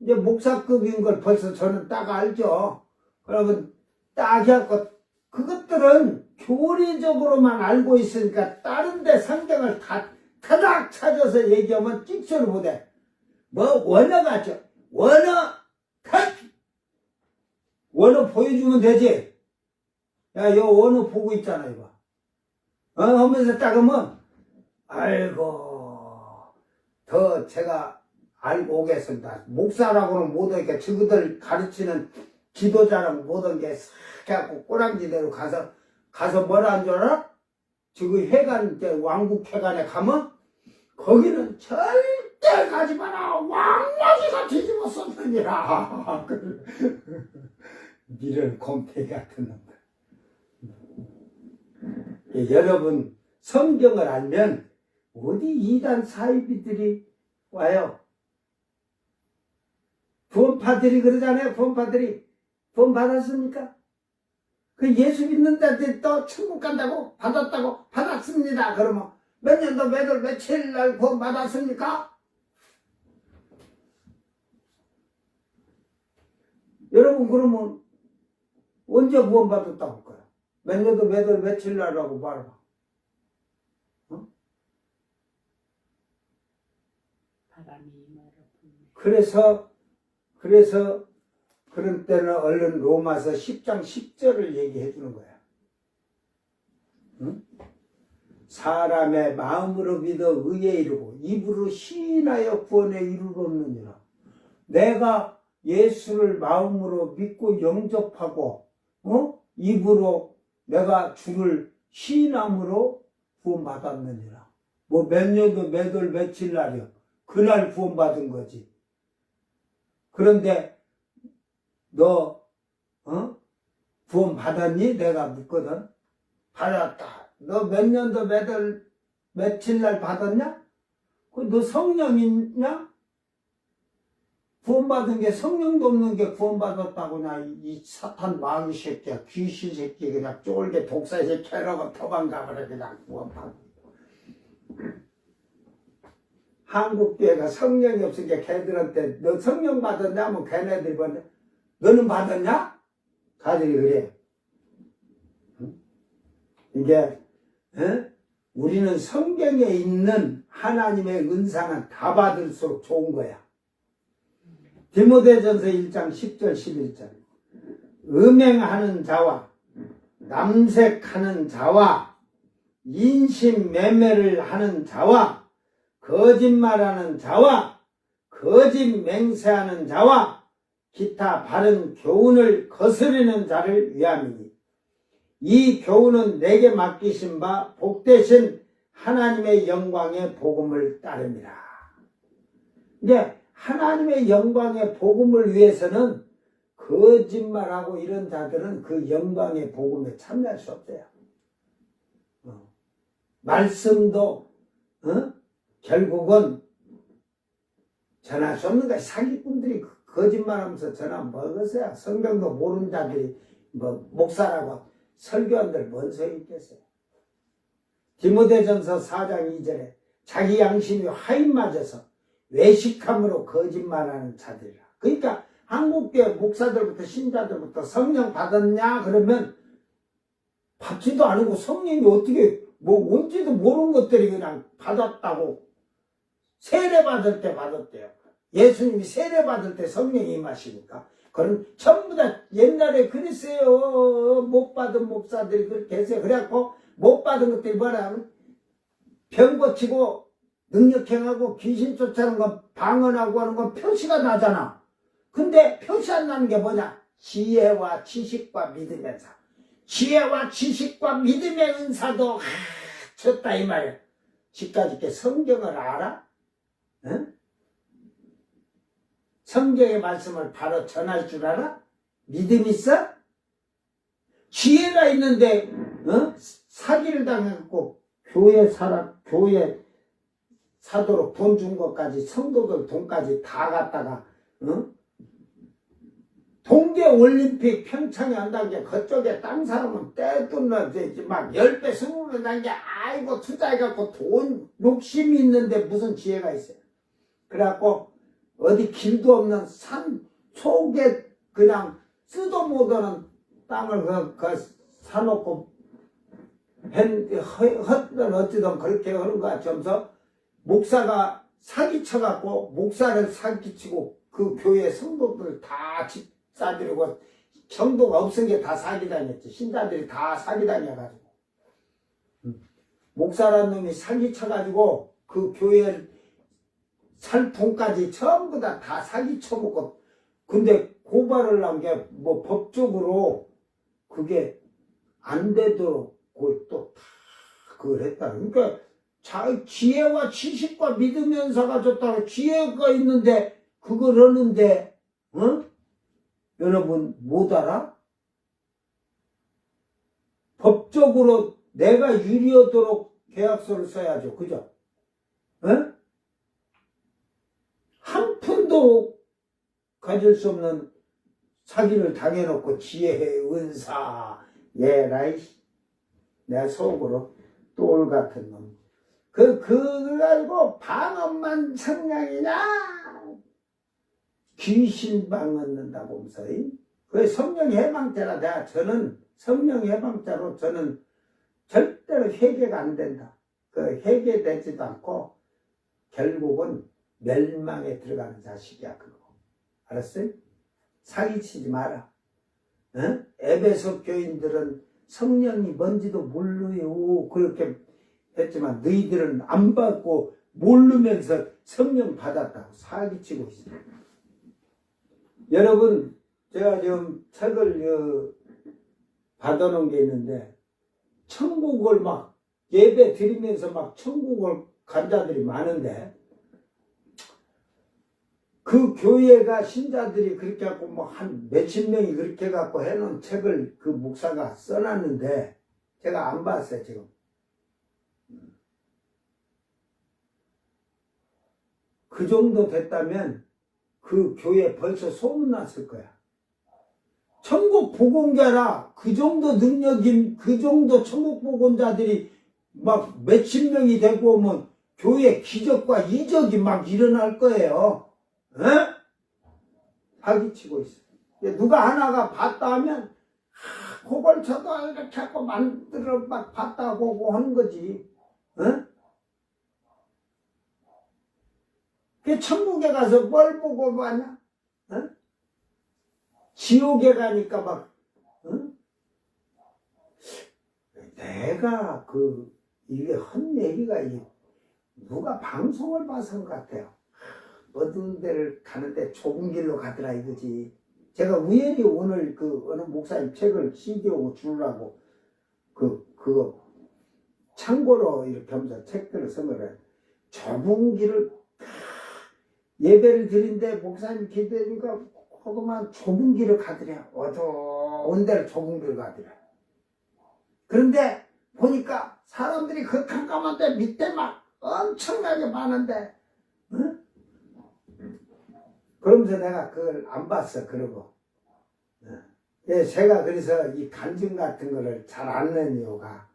Speaker 1: 이제 목사급인 걸 벌써 저는 딱 알죠. 그러면 딱 해갖고 그것들은 교리적으로만 알고 있으니까 다른 데 성경을 다 타닥 찾아서 얘기하면 찍소리 못해. 뭐 원어가 원어 보여주면 되지. 야, 요 원어 보고 있잖아 이거. 하면서 딱 하면 아이고 더 제가 알고 오겠습니다. 목사라고는 못하니까 저그들 가르치는 지도자랑 모든 게 싹 해갖고 꼬랑지대로 가서 뭐라 한 줄 알아? 저그 회관, 왕국회관에 가면 거기는 절대 가지 마라. 왕마귀가 뒤집어 썼느니라. 이런 곰탱이 같은 놈들. 여러분 성경을 알면 어디 이단 사이비들이 와요. 구원파들이 그러잖아요. 구원파들이 구원 받았습니까? 그 예수 믿는 자들이 또 천국 간다고 받았습니다. 그러면 몇 년도 몇 월 며칠 날 구원 받았습니까? 여러분 그러면 언제 구원 받았다고 할 거야? 몇 년도 몇 월 며칠 날라고 말해봐. 그래서 그런 때는 얼른 로마서 10장 10절을 얘기해 주는 거야. 응? 사람의 마음으로 믿어 의에 이르고 입으로 시인하여 구원에 이르렀느니라. 내가 예수를 마음으로 믿고 영접하고 입으로 내가 주를 시인함으로 구원받았느니라. 뭐 몇 년도 몇 월 며칠 날이요. 그날 구원받은 거지. 그런데 너 구원 받았니? 내가 묻거든. 받았다. 너 몇 년도 몇 월 며칠 날 받았냐? 너 성령 있냐? 구원받은 게 성령도 없는 게 구원받았다고냐? 이 사탄 마귀 새끼야, 귀신 새끼 그냥 쫄게 독사 새끼 하라고 도망가버려 그냥 구원받고. 한국교회가 성령이 없으니까 걔들한테 너 성령 받았냐? 하면 걔네들이 보는데 너는 받았냐? 가들이 그래. 이게 우리는 성경에 있는 하나님의 은사는 다 받을수록 좋은 거야. 디모데전서 1장 10절 11절 음행하는 자와 남색하는 자와 인신매매를 하는 자와 거짓말하는 자와 거짓 맹세하는 자와 기타 바른 교훈을 거스르는 자를 위함이니 이 교훈은 내게 맡기신 바 복되신 하나님의 영광의 복음을 따릅니다. 이제 하나님의 영광의 복음을 위해서는 거짓말하고 이런 자들은 그 영광의 복음에 참여할 수 없어요. 말씀도 결국은 전할 수 없는 거야. 사기꾼들이 거짓말하면서 전화 먹었어요. 성경도 모르는 자들이 뭐 목사라고 설교한들 뭔 소리 있겠어요. 디모데전서 4장 2절에 자기 양심이 화인 맞아서 외식함으로 거짓말하는 자들이라. 그러니까 한국교회 목사들부터 신자들부터 성령 받았냐 그러면 받지도 않고 성령이 어떻게 뭐 뭔지도 모르는 것들이 그냥 받았다고 세례 받을 때 받았대요. 예수님이 세례 받을 때 성령이 임하시니까 그런 전부 다 옛날에 그랬어요. 못 받은 목사들이 그렇게 했어요. 그래갖고 못 받은 것들이 뭐라 하면 병 고치고 능력행하고 귀신 쫓아오는 건 방언하고 하는 건 표시가 나잖아. 근데 표시 안 나는 게 뭐냐? 지혜와 지식과 믿음의 은사. 지혜와 지식과 믿음의 은사도 졌다 이 말이야. 지까지께 성경을 알아? 응? 성경의 말씀을 바로 전할 줄 알아? 믿음 있어? 지혜가 있는데 사기를 당했고 교회 사도록 돈 준 것까지 성도들 돈까지 다 갖다가 동계올림픽 평창에 한다는 게 그쪽에 땅 사람은 떼돈나 막 10배 20배 한다는 게 아이고 투자해갖고 돈 욕심이 있는데 무슨 지혜가 있어요. 그래갖고 어디 길도 없는 산 속에 그냥 쓰도 못하는 땅을 사놓고 헛된 어찌든 그렇게 하는 거 같으면서 목사가 사기쳐갖고 목사를 사기치고 그 교회 성도들 다 싸들이고 성도가 없은 게 다 사기당했지. 신자들이 다 사기당해가지고 목사라는 놈이 사기쳐가지고 그 교회 살 돈까지 전부 다 사기쳐먹고 근데 고발을 한 게 뭐 법적으로 그게 안 되도록 그걸 또 다 그걸 했다. 그러니까 지혜와 지식과 믿음의 은사가 좋다고 지혜가 있는데 그걸 하는데 여러분 못 알아? 법적으로 내가 유리하도록 계약서를 써야죠. 그죠? 한 푼도 가질 수 없는 사기를 당해놓고 지혜의 은사 예라이 내가 속으로 똘 같은 놈 그걸 가지고 방언만 성령이냐 귀신 방언는다 보면서 그 성령 해방자라 저는 성령 해방자로 저는 절대로 회개가 안 된다. 그 회개되지도 않고 결국은 멸망에 들어가는 자식이야 그거. 알았어요? 사기치지 마라. 에베소 교인들은 성령이 뭔지도 몰라요. 그렇게 했지만 너희들은 안 받고 모르면서 성령 받았다고 사기치고 있어요. 여러분 제가 지금 책을 받아놓은 게 있는데 천국을 막 예배 드리면서 막 천국을 간 자들이 많은데 그 교회가 신자들이 그렇게 갖고 뭐 한 몇십 명이 그렇게 갖고 해놓은 책을 그 목사가 써놨는데 제가 안 봤어요 지금. 그 정도 됐다면 그 교회 벌써 소문났을 거야. 천국 복음자라 그 정도 능력인 그 정도 천국 복음자들이 막 몇십 명이 되고 오면 교회 기적과 이적이 막 일어날 거예요. 사기치고 있어. 누가 하나가 봤다 하면 그걸 저도 이렇게 하고 만들어 막 봤다 보고 하는 거지. 그 천국에 가서 뭘 보고 봤냐? 지옥에 가니까 막 내가 이게 헛 얘기가 누가 방송을 봐서 것 같아요. 어두운 데를 가는데 좁은 길로 가더라 이거지. 제가 우연히 오늘 어느 목사님 책을 CD 오고 주려고 그거 참고로 이렇게 하면서 책들을 쓴 거래. 좁은 길을 예배를 드린데 목사님 기도해주니까 그만 좁은 길을 가더래. 어두운 데를 좁은 길을 가더래. 그런데 보니까 사람들이 그 깜깜한 데 밑에 막 엄청나게 많은데 그러면서 내가 그걸 안 봤어. 그러고 제가 그래서 이 간증 같은 거를 잘 안 내는 이유가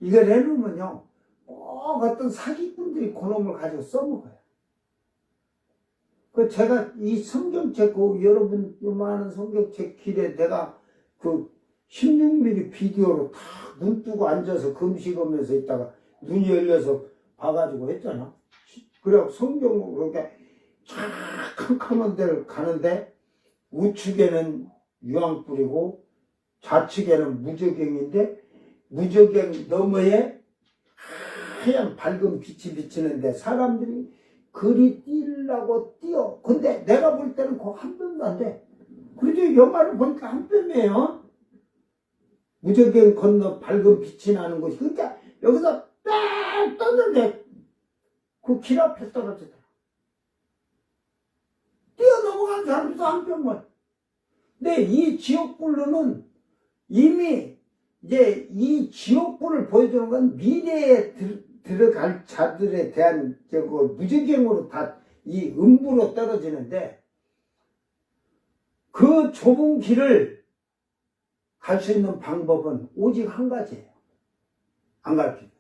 Speaker 1: 이걸 해놓으면요 꼭 어떤 사기꾼들이 그놈을 가지고 써먹어요. 그 제가 이 성경책, 그 여러분 많은 성경책 길에 내가 그 16mm 비디오로 다 눈 뜨고 앉아서 금식하면서 있다가 눈이 열려서 봐가지고 했잖아. 그래 성경 그렇게 쫙 캄캄한 데를 가는데 우측에는 유황불이고 좌측에는 무저갱인데 무저갱 너머에 하얀 밝은 빛이 비치는데 사람들이 그리 뛰려고 뛰어. 근데 내가 볼 때는 그 한 뼘도 안 돼. 그래도 영화를 보니까 한 뼘이에요. 무저갱 건너 밝은 빛이 나는 곳이. 그러니까 여기서 딱 떴는데 그 길 앞에 떨어지더라. 뛰어넘어간 사람도 한 뼘만. 근데 이 지옥불로는 이미 이제 이 지옥불을 보여주는 건 미래에 들어갈 자들에 대한 저거 무저갱으로 다 이 음부로 떨어지는데 그 좁은 길을 갈 수 있는 방법은 오직 한 가지예요. 안 가르치죠.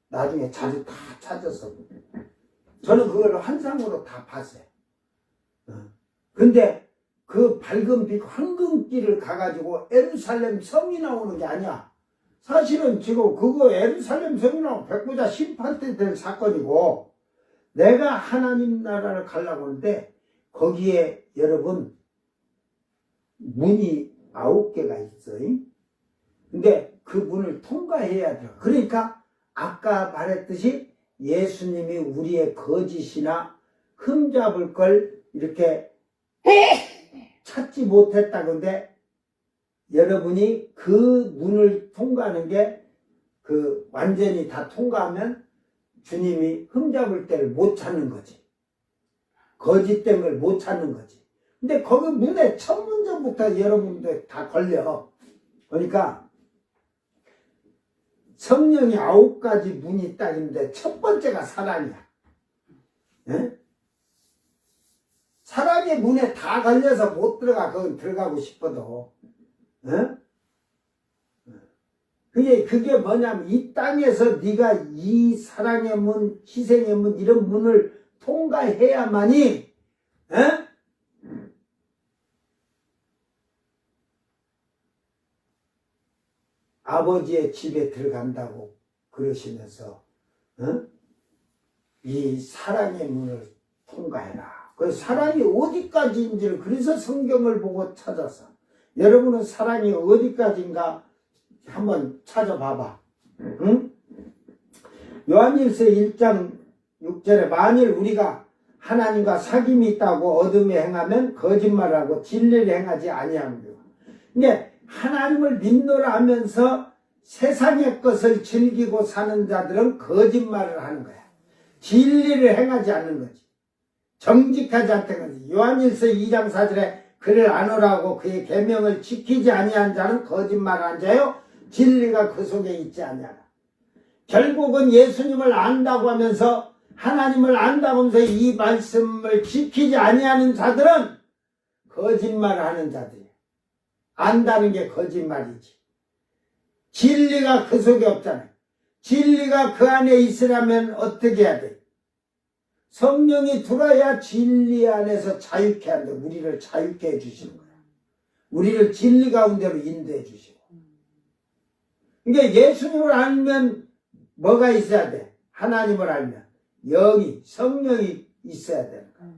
Speaker 1: 나중에 자주 다 찾아서 저는 그걸 환상으로 다 봤어요. 근데 그 밝은 빛 황금길을 가가지고 예루살렘 성이 나오는 게 아니야. 사실은 지금 그거 예루살렘 성이 나오면 백부자 심판 때 될 사건이고 내가 하나님 나라를 가려고 하는데 거기에 여러분 문이 9개가 있어요. 근데 그 문을 통과해야 돼요. 그러니까 아까 말했듯이 예수님이 우리의 거짓이나 흠잡을 걸 이렇게 찾지 못했다건데 여러분이 그 문을 통과하는 게 그 완전히 다 통과하면 주님이 흠잡을 때를 못 찾는 거지. 거짓된 걸 못 찾는 거지. 근데 거기 문에 첫 문제부터 여러분들 다 걸려. 그러니까 성령이 9가지 문이 딱 있는데 첫 번째가 사랑이야. 예? 사랑의 문에 다 걸려서 못 들어가. 그건 들어가고 싶어도. 예? 그게 뭐냐면 이 땅에서 네가 이 사랑의 문, 희생의 문 이런 문을 통과해야만이 예? 아버지의 집에 들어간다고 그러시면서 이 사랑의 문을 통과해라. 그 사랑이 어디까지인지를 그래서 성경을 보고 찾아서 여러분은 사랑이 어디까지인가 한번 찾아봐봐. 응? 요한일서 1장 6절에 만일 우리가 하나님과 사귐이 있다고 어둠에 행하면 거짓말하고 진리를 행하지 아니합니다. 근데 하나님을 믿노라 하면서 세상의 것을 즐기고 사는 자들은 거짓말을 하는 거야. 진리를 행하지 않는 거지. 정직하지 않다는 거지. 요한일서 2장 4절에 그를 안오라고 그의 계명을 지키지 아니한 자는 거짓말한 자요 진리가 그 속에 있지 아니하라. 결국은 예수님을 안다고 하면서 하나님을 안다고 하면서 이 말씀을 지키지 아니하는 자들은 거짓말을 하는 자들이에요. 안다는 게 거짓말이지. 진리가 그 속에 없잖아요. 진리가 그 안에 있으려면 어떻게 해야 돼? 성령이 들어야 진리 안에서 자유케 한다. 우리를 자유케 해주시는 거야. 우리를 진리 가운데로 인도해 주시고. 그러니까 예수님을 알면 뭐가 있어야 돼? 하나님을 알면 영이, 성령이 있어야 되는 거야.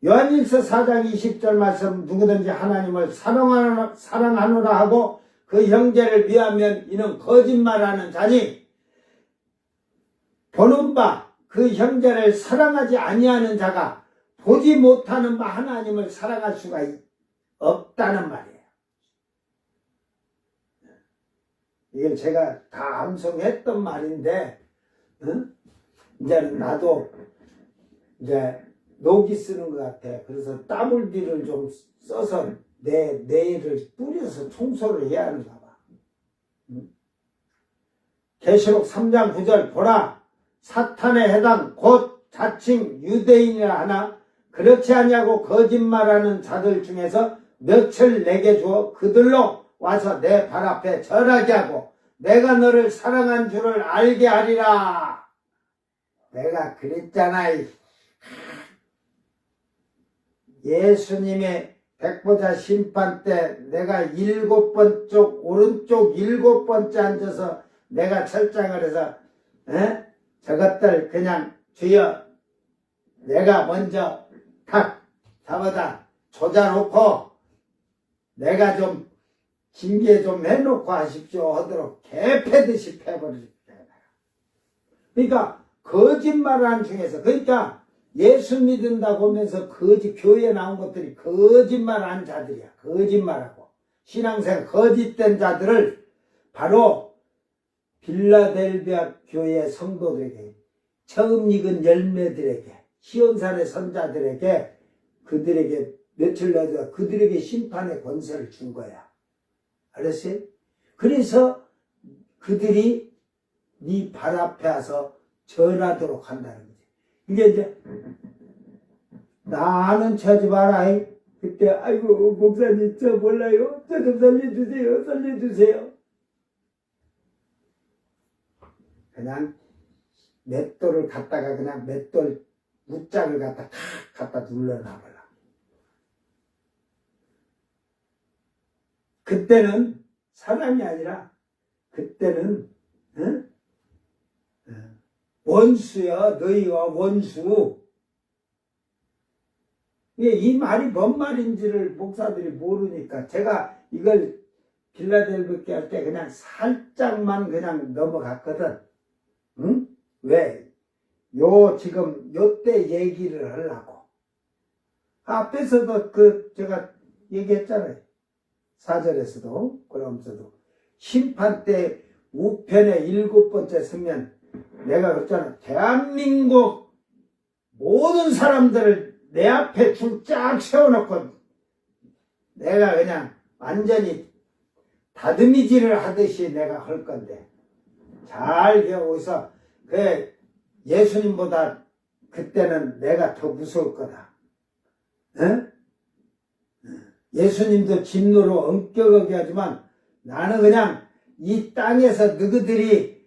Speaker 1: 요한일서 4장 20절 말씀 누구든지 하나님을 사랑하노라 하고 그 형제를 미하면 이는 거짓말하는 자니 보는 바 그 형제를 사랑하지 아니하는 자가 보지 못하는 바 하나님을 사랑할 수가 없다는 말이에요. 이걸 제가 다 암송했던 말인데 이제 나도 이제 녹이 쓰는 것 같아. 그래서 WD를 좀 써서 뇌를 뿌려서 청소를 해야 하는가 봐. 계시록 3장 9절 보라 사탄의 해당 곧 자칭 유대인이라 하나 그렇지 아니하고 거짓말하는 자들 중에서 몇을 내게 주어 그들로 와서 내 발 앞에 절하게 하고 내가 너를 사랑한 줄을 알게 하리라. 내가 그랬잖아. 예수님의 백보자 심판 때 내가 7번 오른쪽 7번째 앉아서 내가 철장을 해서 저것들 그냥 주여 내가 먼저 탁 잡아다 조자놓고 내가 좀 징계 좀 해놓고 하십시오 하도록 개패듯이 패버립니다. 그러니까 거짓말을 중에서 그러니까 예수 믿는다고 하면서 교회에 나온 것들이 거짓말하는 자들이야. 거짓말하고 신앙생활 거짓된 자들을 바로 빌라델비아 교회 성도들에게 처음 익은 열매들에게 시온산의 선자들에게 그들에게 며칠 내서 그들에게 심판의 권세를 준 거야. 알았어요? 그래서 그들이 네 발 앞에 와서 절하도록 한다는 거지. 이게 이제 나는 쳐지 마라. 그때 아이고 목사님 저 몰라요. 저 좀 살려주세요. 살려주세요. 그냥 맷돌을 갖다가 그냥 맷돌 무짝을 갖다 눌러놔버려. 그때는 사람이 아니라 그때는 원수야. 너희와 원수. 이 말이 뭔 말인지를 목사들이 모르니까 제가 이걸 빌라델비아 할 때 그냥 살짝만 그냥 넘어갔거든. 응? 왜? 지금 요때 얘기를 하려고. 앞에서도 제가 얘기했잖아요. 4절에서도 그러면서도 심판 때 우편에 7번째 서면 내가 그랬잖아. 대한민국 모든 사람들을 내 앞에 줄 쫙 세워놓고 내가 그냥 완전히 다듬이질을 하듯이 내가 할 건데 잘 기억하고서 예수님보다 그때는 내가 더 무서울 거다. 에? 예수님도 진노로 엄격하게 하지만 나는 그냥 이 땅에서 너희들이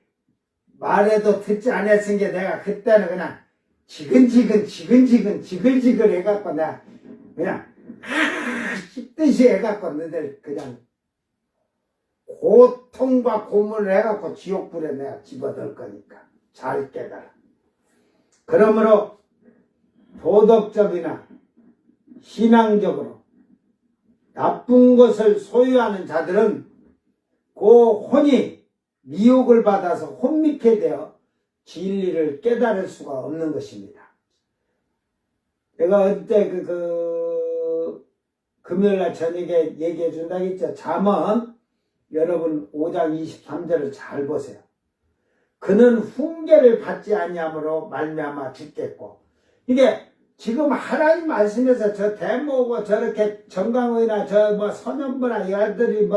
Speaker 1: 말해도 듣지 않았은 게 내가 그때는 그냥 지글지글 해갖고 내가 그냥 씹듯이 해갖고 너희들 그냥 고통과 고문을 해갖고 지옥불에 내가 집어넣을 거니까 잘 깨달아. 그러므로 도덕적이나 신앙적으로 나쁜 것을 소유하는 자들은 그 혼이 미혹을 받아서 혼미케 되어 진리를 깨달을 수가 없는 것입니다. 내가 어제 금요일날 저녁에 얘기해 준다고 했죠. 잠언 여러분 5장 23절을 잘 보세요. 그는 훈계를 받지 아니함으로 말미암아 죽겠고, 이게 지금 하나님 말씀에서 저 대모고 저렇게 정강호이나 선현부나 이들이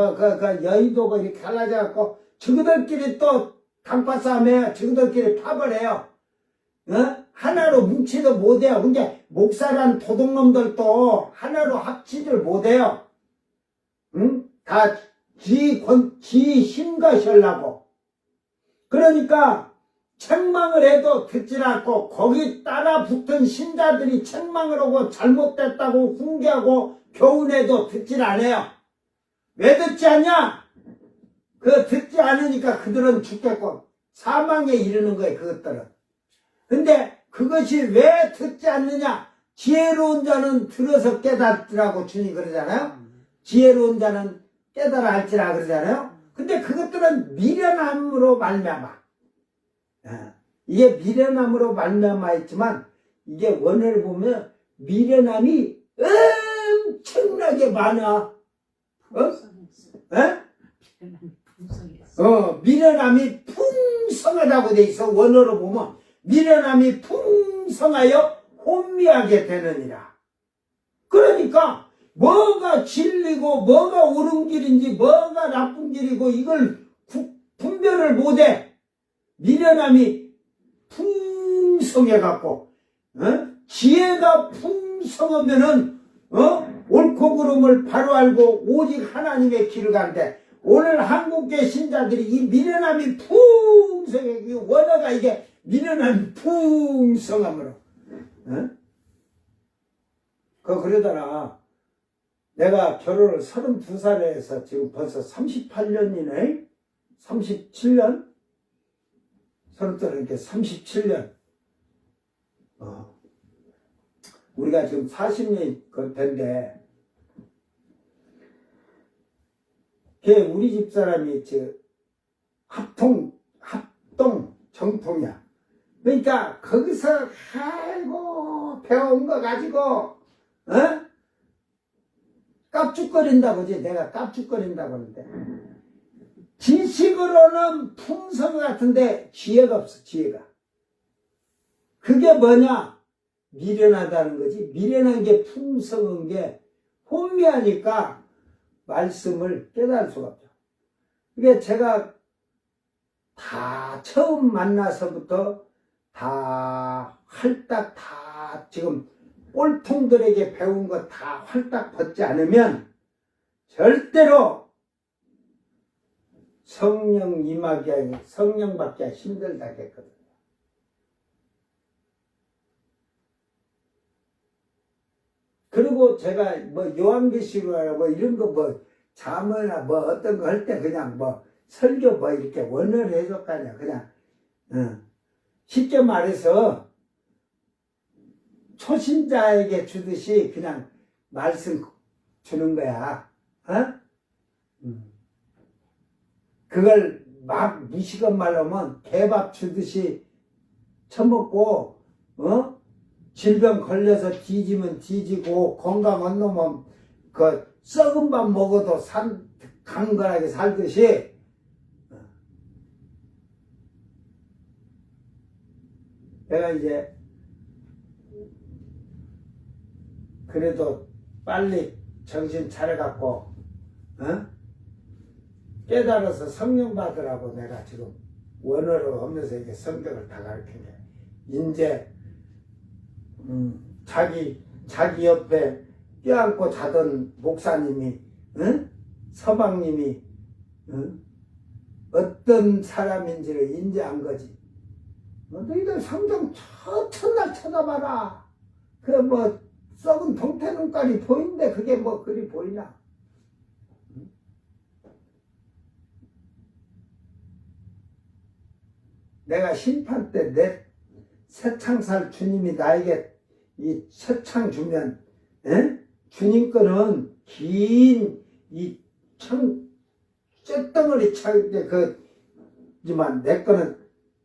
Speaker 1: 여의도가 이렇게 갈라져갖고 저들끼리 또 강파 싸움해요. 저들끼리 파벌 해요. 하나로 뭉치도 못해요. 근데 목사란 도둑놈들도 하나로 합치질 못해요. 다 지 힘과 혈라고. 그러니까 책망을 해도 듣질 않고 거기 따라 붙은 신자들이 책망을 하고 잘못됐다고 훈계하고 교훈해도 듣질 않아요. 왜 듣지 않냐? 듣지 않으니까 그들은 죽겠고 사망에 이르는 거예요. 그것들은. 근데 그것이 왜 듣지 않느냐? 지혜로운 자는 들어서 깨닫더라고 주님 그러잖아요. 지혜로운 자는 깨달아 할지라 그러잖아요. 근데 그것들은 미련함으로 말미암아. 이게 미련함으로 말미암아 있지만 이게 원어를 보면 미련함이 엄청나게 많아. 미련함이 풍성하다고 돼 있어. 원어로 보면 미련함이 풍성하여 혼미하게 되느니라. 그러니까 뭐가 진리고 뭐가 옳은 길인지 뭐가 나쁜 길이고 이걸 분별을 못해. 미련함이 풍성해갖고 지혜가 풍성하면은 옳고 그름을 바로 알고 오직 하나님의 길을 가는데 오늘 한국계 신자들이 이 미련함이 풍성해. 원어가 이게 미련함이 풍성함으로 응? 그러잖아. 내가 결혼을 32살에 해서 지금 벌써 38년이네? 37년? 32살이니까 37년. 우리가 지금 40년이 된데, 우리 집 사람이 합동 정통이야. 그러니까 거기서 아이고 배운 거 가지고 깝죽거린다고 지 내가 깝죽거린다고 하는데 지식으로는 풍성 같은데 지혜가 없어. 지혜가. 그게 뭐냐? 미련하다는 거지. 미련한 게 풍성한 게 혼미하니까 말씀을 깨달을 수가 없죠. 이게 제가 다 처음 만나서부터 다 활딱 다 지금 꼴통들에게 배운 거 다 활딱 벗지 않으면 절대로 성령 임하기 아니고 성령 받기가 힘들다겠거든요. 그리고 제가 요한계시록이나 이런 거 자문이나 어떤 거 할 때 그냥 설교 이렇게 원어를 해줄 거 아니야. 그냥 쉽게 말해서 초신자에게 주듯이 그냥 말씀 주는 거야. 그걸 막 무식한 말로 하면 개밥 주듯이 처먹고 질병 걸려서 뒤지면 뒤지고 건강한 놈은 썩은 밥 먹어도 강건하게 살듯이 내가 이제 그래도 빨리 정신 차려갖고 깨달아서 성령 받으라고 내가 지금 원어로 하면서 이게 성경을 다 가르친 거야. 이제 자기 옆에 껴안고 자던 목사님이 서방님이 어떤 사람인지를 인지한 거지. 너희들 성경 첫날 쳐다봐라. 썩은 동태 눈깔이 보이는데 그게 그리 보이나? 내가 심판 때 내 새창살 주님이 나에게 이 새창 주면 주님 거는 긴 이 쇳덩어리 지만 내 거는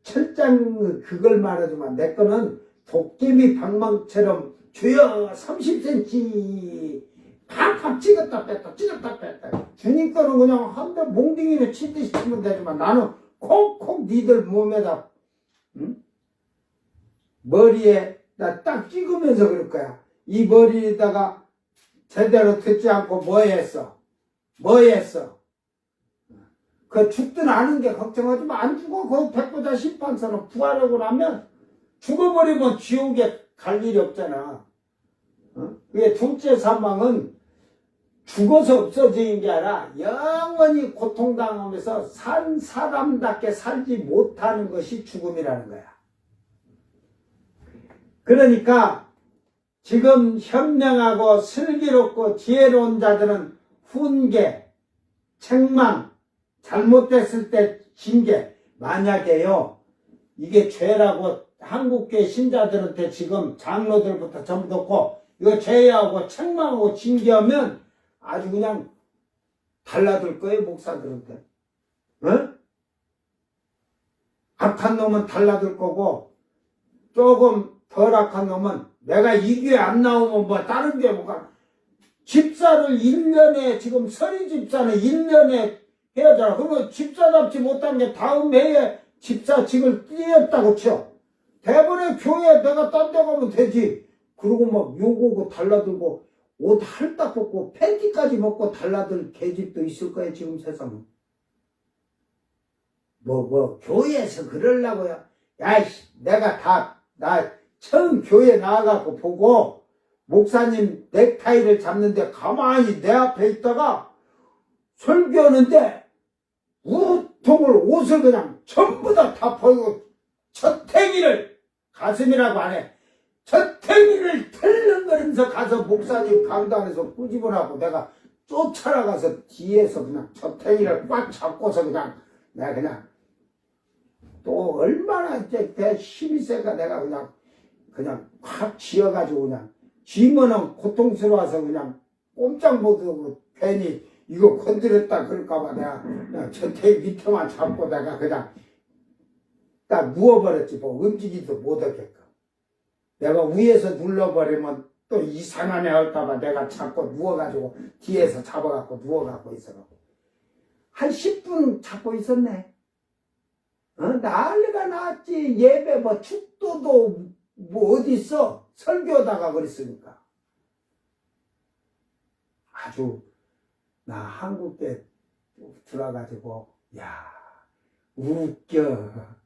Speaker 1: 철장 그걸 말하지만 내 거는 도깨비 방망처럼 주여 30cm 팍팍 찍었다 뺐다 찍었다 뺐다. 주님 거는 그냥 한 대 몽둥이를 치듯이 치면 되지만 나는 콕콕 니들 몸에다 머리에 나 딱 찍으면서 그럴 거야. 이 머리에다가 제대로 듣지 않고 뭐 했어? 죽든 아는 게 걱정하지 마. 안 죽어. 거기 백보자 심판서는 부활하고 나면 죽어버리면 지옥에 갈 일이 없잖아. 그게 둘째 사망은 죽어서 없어지는 게 아니라 영원히 고통당하면서 산 사람답게 살지 못하는 것이 죽음이라는 거야. 그러니까 지금 현명하고 슬기롭고 지혜로운 자들은 훈계, 책망, 잘못됐을 때 징계. 만약에요 이게 죄라고 한국교회 신자들한테 지금 장로들부터 전부 넣고 이거 죄하고 책망하고 징계하면 아주 그냥 달라들 거예요. 목사들한테. 악한 놈은 달라들 거고 조금 덜 악한 놈은 내가 이 교회 안 나오면 다른 교회 뭐가 집사를 1년에 지금 서리 집사는 1년에 해야 되잖아. 그러면 집사 잡지 못한 게 다음 해에 집사직을 띄었다고 쳐. 대번에 교회 내가 딴 데 가면 되지. 그러고 욕오고 달라들고 옷 헐딱 벗고 팬티까지 벗고 달라들 계집도 있을 거야 지금 세상은. 교회에서 그러려고요. 야이씨 내가 나 처음 교회 나와갖고 보고 목사님 넥타이를 잡는데 가만히 내 앞에 있다가 설교하는데 우통을 옷을 그냥 전부 다 벗고 젖탱이를 가슴이라고 안 해. 젖탱이 팽이를 털렁거리면서 가서 목사님 강단에서 꾸집어나고 내가 쫓아나가서 뒤에서 그냥 저 팽이를 꽉 잡고서 그냥 내가 그냥 또 얼마나 이제 내 힘이 세가 내가 그냥 확 쥐어가지고 그냥 쥐면은 고통스러워서 그냥 꼼짝 못하고 괜히 이거 건드렸다 그럴까봐 내가 그냥 저택 밑에만 잡고 내가 그냥 딱 누워버렸지 뭐 움직이지도 못하게끔. 내가 위에서 눌러버리면 또 이상한 애 할까봐 내가 잡고 누워가지고 뒤에서 잡아갖고 누워갖고 있어갖고 한 10분 잡고 있었네. 난리가 났지. 예배 뭐 축도도 뭐 어디 있어 설교하다가 그랬으니까. 아주 나 한국에 들어가지고 야 웃겨.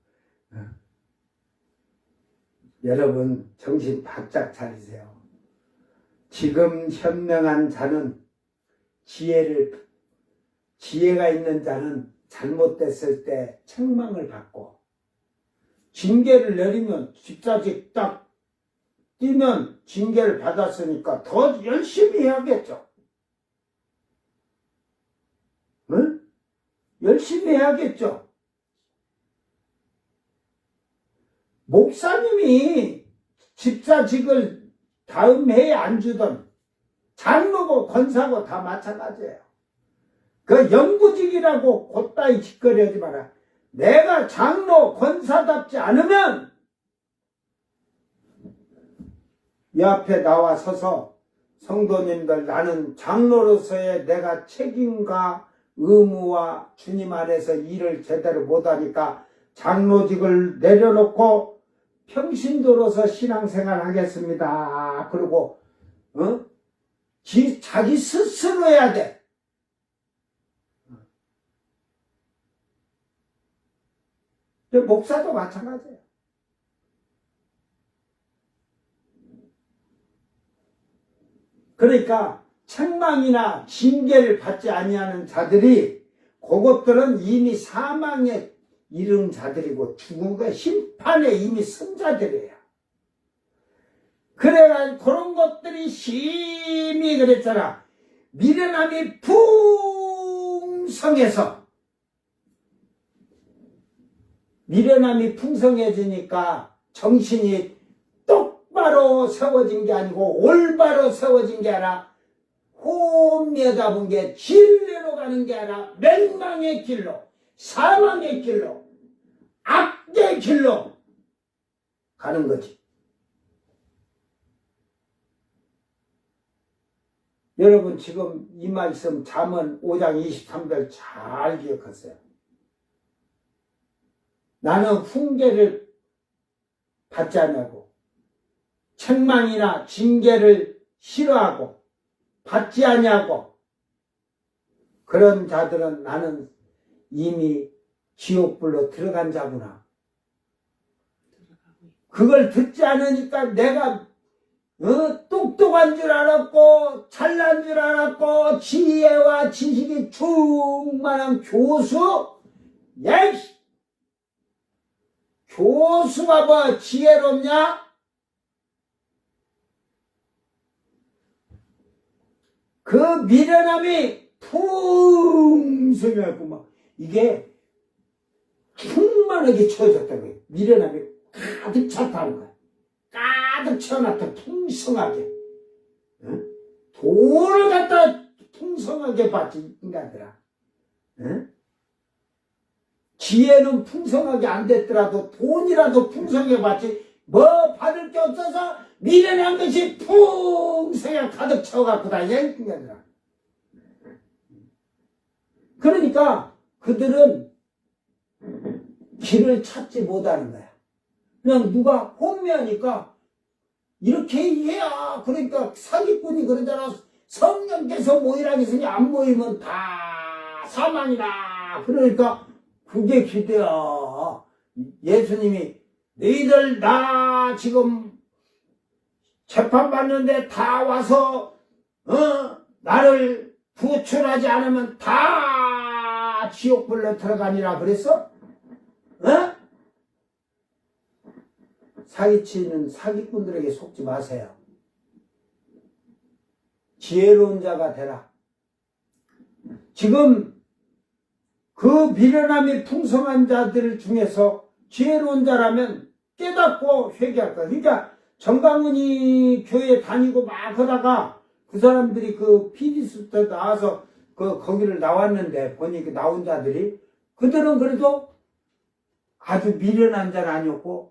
Speaker 1: 여러분 정신 바짝 차리세요. 지금 현명한 자는 지혜가 있는 자는 잘못됐을 때 책망을 받고 징계를 내리면 집사직 딱 뛰면 징계를 받았으니까 더 열심히 해야겠죠. 응? 열심히 해야겠죠. 목사님이 집사직을 다음 해에 안 주던 장로고 권사고 다 마찬가지예요. 그 영부직이라고 곧다이 짓거리 하지 마라. 내가 장로 권사답지 않으면 이 앞에 나와 서서 성도님들 나는 장로로서의 내가 책임과 의무와 주님 안에서 일을 제대로 못하니까 장로직을 내려놓고 평신도로서 신앙생활 하겠습니다. 그리고 자기 스스로 해야 돼. 목사도 마찬가지예요. 그러니까 책망이나 징계를 받지 아니하는 자들이 그것들은 이미 사망에 이른 자들이고 죽음과 심판에 이미 선 자들이에요. 그래가지고 그런 것들이 심히 그랬잖아. 미련함이 풍성해지니까 정신이 똑바로 세워진 게 아니고 올바로 세워진 게 아니라 혼미하다 게 진리로 가는 게 아니라 멸망의 길로, 사망의 길로, 악의 길로 가는 거지. 여러분 지금 이 말씀 잠언 5장 23절 잘 기억하세요. 나는 훈계를 받지 않냐고 책망이나 징계를 싫어하고 받지 않냐고 그런 자들은 나는 이미 지옥불로 들어간 자구나. 그걸 듣지 않으니까 내가 똑똑한 줄 알았고 잘난 줄 알았고 지혜와 지식이 충만한 교수 교수가 뭐 지혜롭냐? 그 미련함이 풍성해갖고 막 이게 충만하게 채워졌다는 거예요. 미련함이 가득 찼다는 거예요. 가득 채워놨다 풍성하게. 응? 돈을 갖다 풍성하게 받지 인간들아. 응? 지혜는 풍성하게 안 됐더라도 돈이라도 풍성하게 받지 뭐 받을 게 없어서 미련한 것이 풍성하게 가득 채워갖고 다니냐 인간들아. 그러니까 그들은 길을 찾지 못하는 거야. 그냥 누가 혼미하니까 이렇게 해야. 그러니까 사기꾼이 그러잖아. 성령께서 모이라 했으니 안 모이면 다 사망이다. 그러니까 그게 기대야. 예수님이 너희들 나 지금 재판받는데 다 와서 나를 구출하지 않으면 다 지옥불로 들어가니라 그랬어? 사기치는 사기꾼들에게 속지 마세요. 지혜로운 자가 되라. 지금 그 미련함이 풍성한 자들 중에서 지혜로운 자라면 깨닫고 회개할 거야. 그러니까 정강훈이 교회 다니고 막 하다가 그 사람들이 그 피디스트 나와서 거기를 나왔는데 보니 그 나온 자들이 그들은 그래도 아주 미련한 자는 아니었고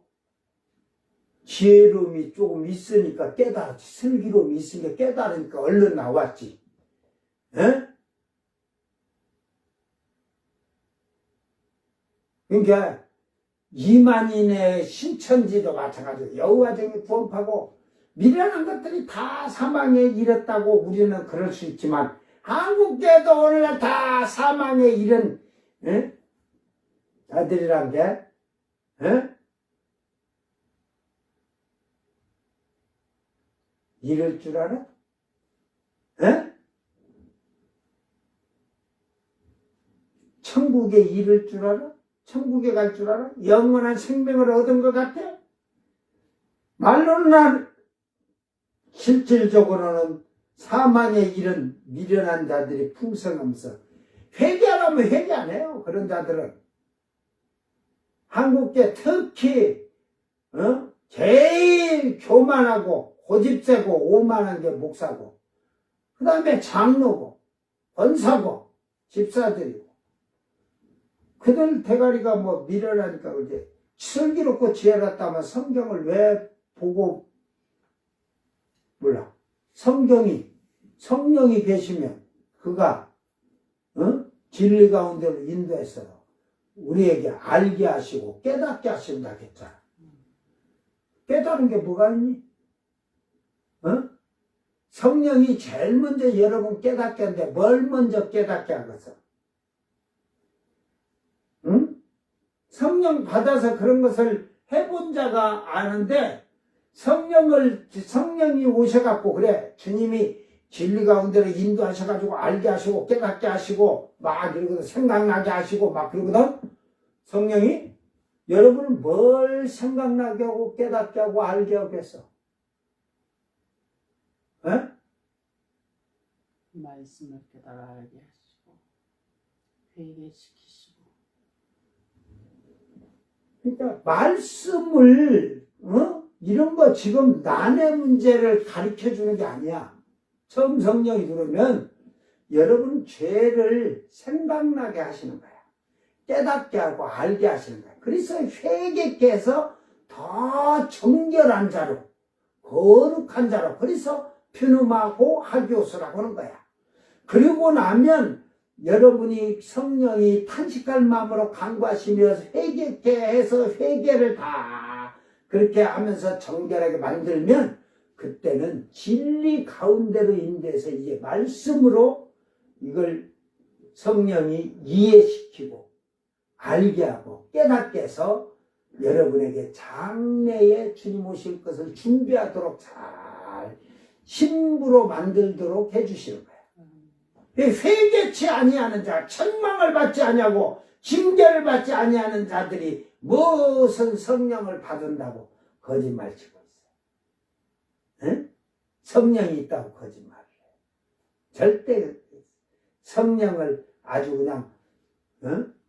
Speaker 1: 지혜로움이 조금 있으니까 깨달았지. 슬기로움이 있으니까 깨달으니까 얼른 나왔지. 에? 그러니까 이만인의 신천지도 마찬가지로 여호와쟁이 구원파고 미련한 것들이 다 사망에 이르렀다고 우리는 그럴 수 있지만 한국계도 오늘날 다 사망에 이른 자들이란 게 이럴 줄 알아? 천국에 이를 줄 알아? 천국에 갈 줄 알아? 영원한 생명을 얻은 것 같아? 말로는 실질적으로는 사망에 이른 미련한 자들이 풍성하면서 회개하라면 회개 안 해요. 그런 자들은 한국계 특히 제일 교만하고 고집세고 오만한 게 목사고 그 다음에 장로고 권사고 집사들이고 그들 대가리가 뭐 미련하니까 그제 슬기롭고 지혜롭다면 성경을 왜 보고 몰라. 성령이 계시면 그가 진리 가운데로 인도해서 우리에게 알게 하시고 깨닫게 하신다 했잖아. 깨달은 게 뭐가 있니? 성령이 제일 먼저 여러분 깨닫게 하는데 뭘 먼저 깨닫게 하겠어? 성령 받아서 그런 것을 해본 자가 아는데 성령이 오셔갖고 그래 주님이 진리 가운데로 인도하셔가지고 알게 하시고 깨닫게 하시고 막 이러거든 생각나게 하시고 막 그러거든 성령이 여러분을 뭘 생각나게 하고 깨닫게 하고 알게 하겠어?
Speaker 3: 말씀을 깨달아 알게 하시고 회개시키시고
Speaker 1: 그러니까 말씀을 이런 거 지금 난의 문제를 가르쳐 주는 게 아니야. 처음 성령이 들어오면 여러분 죄를 생각나게 하시는 거야. 깨닫게 하고 알게 하시는 거야. 그래서 회개케 해서 더 정결한 자로 거룩한 자로 그래서 퓨누마고 하기오스라고 하는 거야. 그리고 나면 여러분이 성령이 탄식할 마음으로 간구하시며 회개케 해서 회개를 다 그렇게 하면서 정결하게 만들면 그때는 진리 가운데로 인도해서 이제 말씀으로 이걸 성령이 이해시키고 알게 하고 깨닫게 해서 여러분에게 장래에 주님 오실 것을 준비하도록 잘 신부로 만들도록 해주시는 거예요. 회개치 아니하는 자, 천망을 받지 아니하고 징계를 받지 아니하는 자들이 무슨 성령을 받은다고 거짓말 치고 있어요. 성령이 있다고 거짓말을 해요. 절대 성령을 아주 그냥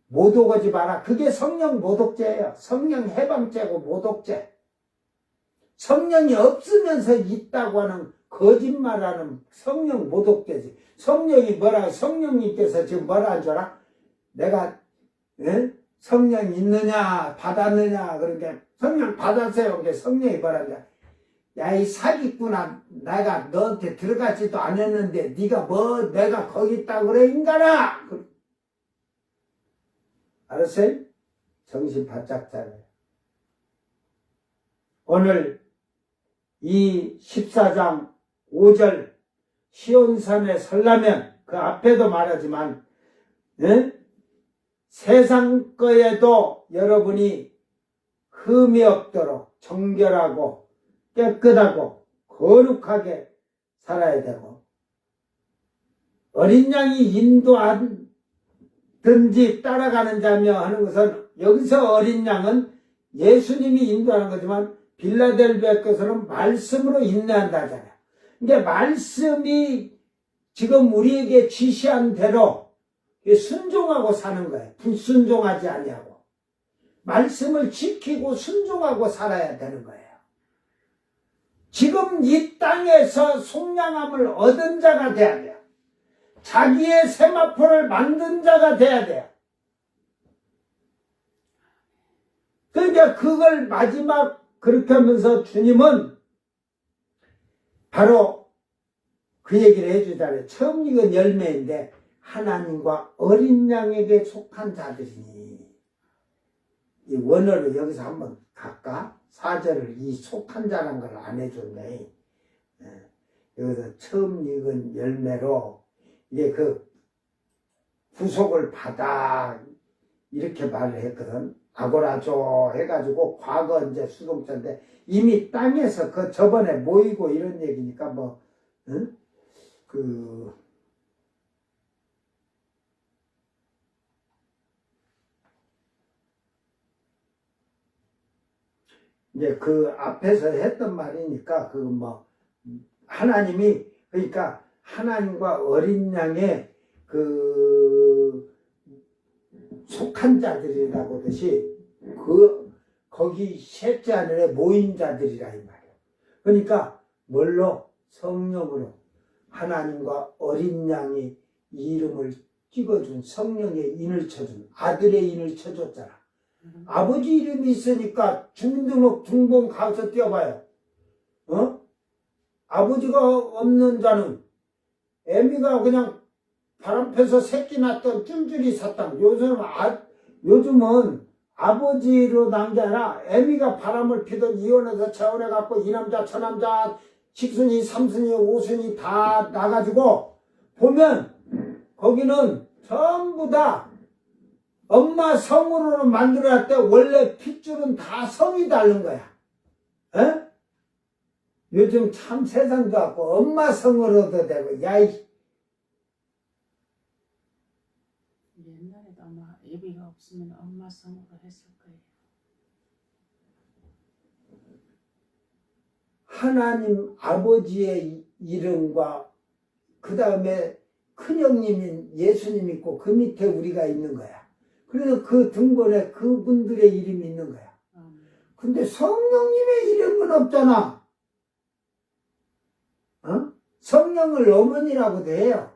Speaker 1: 모독하지 마라. 그게 성령 모독죄예요. 성령 해방죄고 모독죄. 성령이 없으면서 있다고 하는 거짓말하는 성령 모독죄지. 성령이 뭐라 성령님께서 지금 뭐라 한 줄 알아? 내가 성령 있느냐 받았느냐 그러니까 성령 받았어요. 그게 성령이 뭐라 하냐? 야 이 사기꾼아 내가 너한테 들어가지도 않았는데 네가 뭐 내가 거기 있다고 그래 인간아. 알았어요? 정신 바짝 차려요. 오늘 이 14장 5절 시온산에 설라면 그 앞에도 말하지만 세상 거에도 여러분이 흠이 없도록 정결하고 깨끗하고 거룩하게 살아야 되고 어린 양이 인도하든지 따라가는 자며 하는 것은 여기서 어린 양은 예수님이 인도하는 거지만 빌라델비아 것은 말씀으로 인내한다 하잖아요. 근데 말씀이 지금 우리에게 지시한 대로 순종하고 사는 거예요. 불순종하지 아니하고. 말씀을 지키고 순종하고 살아야 되는 거예요. 지금 이 땅에서 속량함을 얻은 자가 돼야 돼요. 자기의 세마포를 만든 자가 돼야 돼요. 그러니까 그걸 마지막 그렇게 하면서 주님은 바로 그 얘기를 해주잖아요. 처음 익은 열매인데 하나님과 어린 양에게 속한 자들이니. 이 원어를 여기서 한번 갈까? 4절을 이 속한 자란 걸 안 해줬네. 여기서 처음 익은 열매로 이게 그 구속을 받아 이렇게 말을 했거든. 아고라조 해가지고 과거 이제 수동자인데 이미 땅에서 그 저번에 모이고 이런 얘기니까 뭐 응? 이제 그 앞에서 했던 말이니까 그 뭐 하나님이 그러니까 하나님과 어린 양의 그 속한 자들이라고 하듯이 거기 셋째 하늘에 모인 자들이라 이 말이에요. 그러니까 뭘로? 성령으로 하나님과 어린 양이 이름을 찍어준 성령의 인을 쳐준 아들의 인을 쳐줬잖아. 아버지 이름이 있으니까 주민등록 등본 가서 띄워봐요. 아버지가 없는 자는 애미가 그냥 바람 펴서 새끼 낳던 줄줄이 샀다. 요즘은 아버지로 난 게 아니라 애미가 바람을 피던 이혼해서 재혼해갖고 이 남자 저 남자 식순이 삼순이 오순이 다 나가지고 보면 거기는 전부 다 엄마 성으로는 만들어놨대. 원래 핏줄은 다 성이 다른 거야. 에? 요즘 참 세상도 같고 엄마 성으로도 되고 야이.
Speaker 3: 옛날에도 아마 애비가 없으면 엄마 성으로 했을 거예요.
Speaker 1: 하나님 아버지의 이름과 그 다음에 큰형님인 예수님 있고 그 밑에 우리가 있는 거야. 그래서 그 등본에 그분들의 이름이 있는 거야. 근데 성령님의 이름은 없잖아. 성령을 어머니라고도 해요.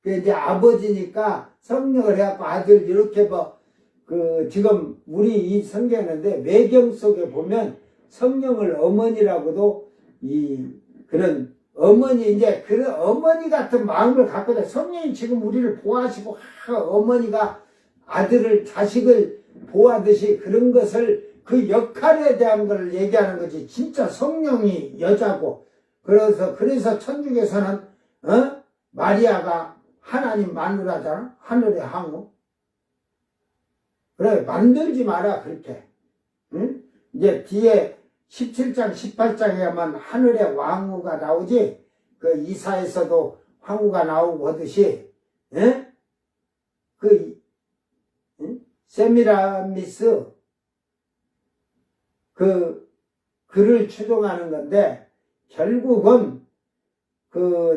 Speaker 1: 이제 아버지니까 성령을 해갖고 아들 이렇게 지금 우리 이 성경인데 외경 속에 보면 성령을 어머니라고도 그런 어머니 이제 그런 어머니 같은 마음을 갖거든. 성령이 지금 우리를 보호하시고 어머니가 아들을 자식을 보호하듯이 그런 것을 그 역할에 대한 걸 얘기하는 거지. 진짜 성령이 여자고 그래서 천주교에서는 마리아가 하나님 마누라잖아. 하늘의 항우. 그래 만들지 마라 그렇게. 응? 이제 뒤에 17장 18장에 가면 하늘의 왕후가 나오지. 그 이사에서도 황후가 나오고 하듯이 세미라미스 그를 추종하는 건데 결국은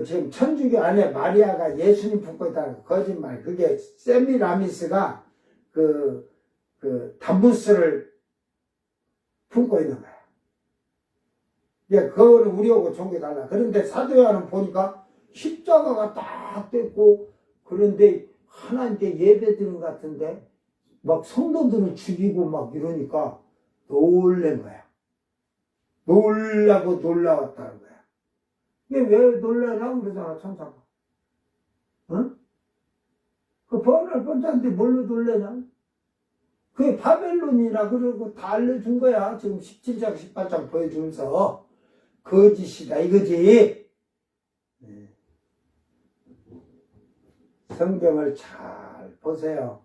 Speaker 1: 지금 천주교 안에 마리아가 예수님 품고 있다는 거짓말. 그게 세미라미스가 담부스를 품고 있는 거야. 그거는 우리하고 종교 달라. 그런데 사도요한은 보니까 십자가가 딱 떼고 그런데 하나님께 예배드리는 것 같은데 막 성도들을 죽이고 막 이러니까 놀란 거야. 놀라웠다는 거야. 이게 왜 놀라라고 그러잖아, 천사가. 응? 그 번할 뻔짠데 뭘로 놀래냐? 그게 바벨론이라 그러고 다 알려준 거야. 지금 17장, 18장 보여주면서. 거짓이다, 이거지. 성경을 잘 보세요.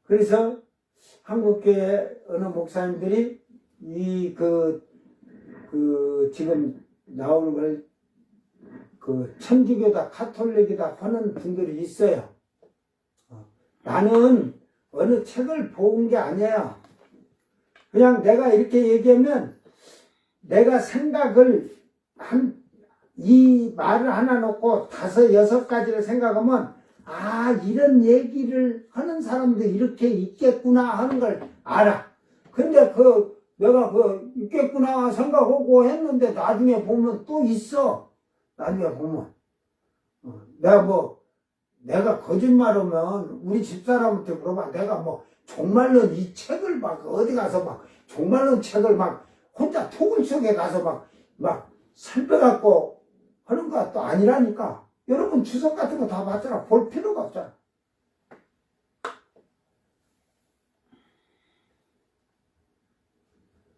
Speaker 1: 그래서 한국교회 어느 목사님들이 지금 나오는 걸 천주교다 카톨릭이다 하는 분들이 있어요. 나는 어느 책을 본 게 아니에요. 그냥 내가 이렇게 얘기하면 내가 생각을 이 말을 하나 놓고 5, 6가지를 생각하면 아 이런 얘기를 하는 사람도 이렇게 있겠구나 하는 걸 알아. 근데 내가 있겠구나 생각하고 했는데 나중에 보면 또 있어. 나중에 보면 내가 거짓말하면 우리 집사람한테 물어봐. 내가 종말론 이 책을 막 어디 가서 막 종말론 책을 막 혼자 토굴 속에 가서 막 살펴갖고 하는 것도 아니라니까. 여러분 주석 같은 거 다 봤잖아. 볼 필요가 없잖아.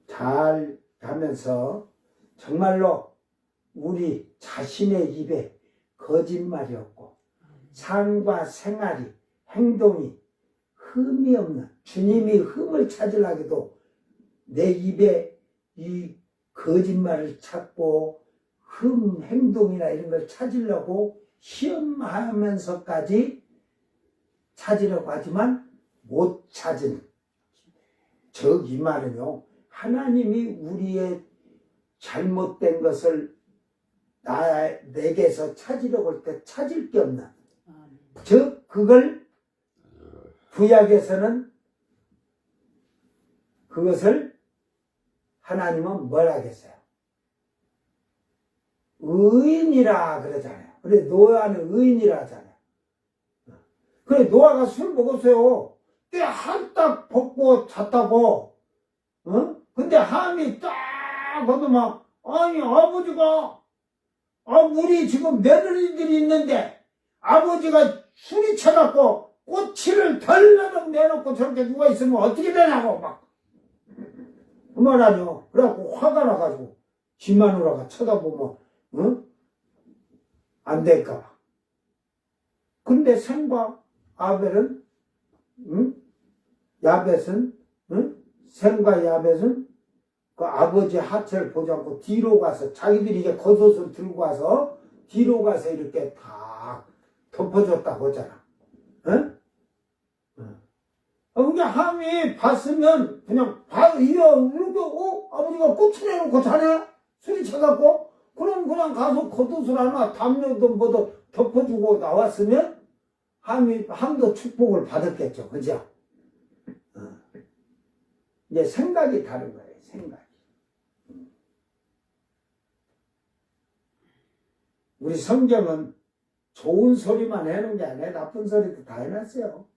Speaker 1: 잘 가면서 정말로 우리 자신의 입에 거짓말이 없고 삶과 생활이 행동이 흠이 없는 주님이 흠을 찾으려고도 내 입에 이 거짓말을 찾고 행동이나 이런 걸 찾으려고 시험하면서까지 찾으려고 하지만 못 찾은 이 말은요 하나님이 우리의 잘못된 것을 내게서 찾으려고 할 때 찾을 게 없는 즉 그걸 구약에서는 그것을 하나님은 뭘 하겠어요? 의인이라 그러잖아요. 그래 노아는 의인이라 하잖아요. 그래 노아가 술 먹었어요. 때 한딱 벗고 잤다고. 근데 함이 딱 봐도 아니 아버지가 우리 지금 며느리들이 있는데 아버지가 술이 쳐갖고 꼬치를 덜러덩 내놓고 저렇게 누가 있으면 어떻게 되냐고 그만하죠. 그래갖고 화가 나가지고 지 마누라가 쳐다보면 안 될까봐. 근데 셈과 아벨은 야벳은 셈과 야벳은 그 아버지 하체를 보지 않고 뒤로 가서 자기들이 이제 겉옷을 들고 와서 뒤로 가서 이렇게 다 덮어줬다고 하잖아. 그게 함이 봤으면 그냥 이렇게 아버지가 꼬치 내놓고 자네? 술이 쳐갖고 그럼 그냥 가서 겉옷을 하나 담요도 뭐도 덮어주고 나왔으면 함도 축복을 받았겠죠. 그죠? 이제 생각이 다른 거예요. 생각이. 우리 성경은 좋은 소리만 해놓은 게 아니라 나쁜 소리도 다 해놨어요.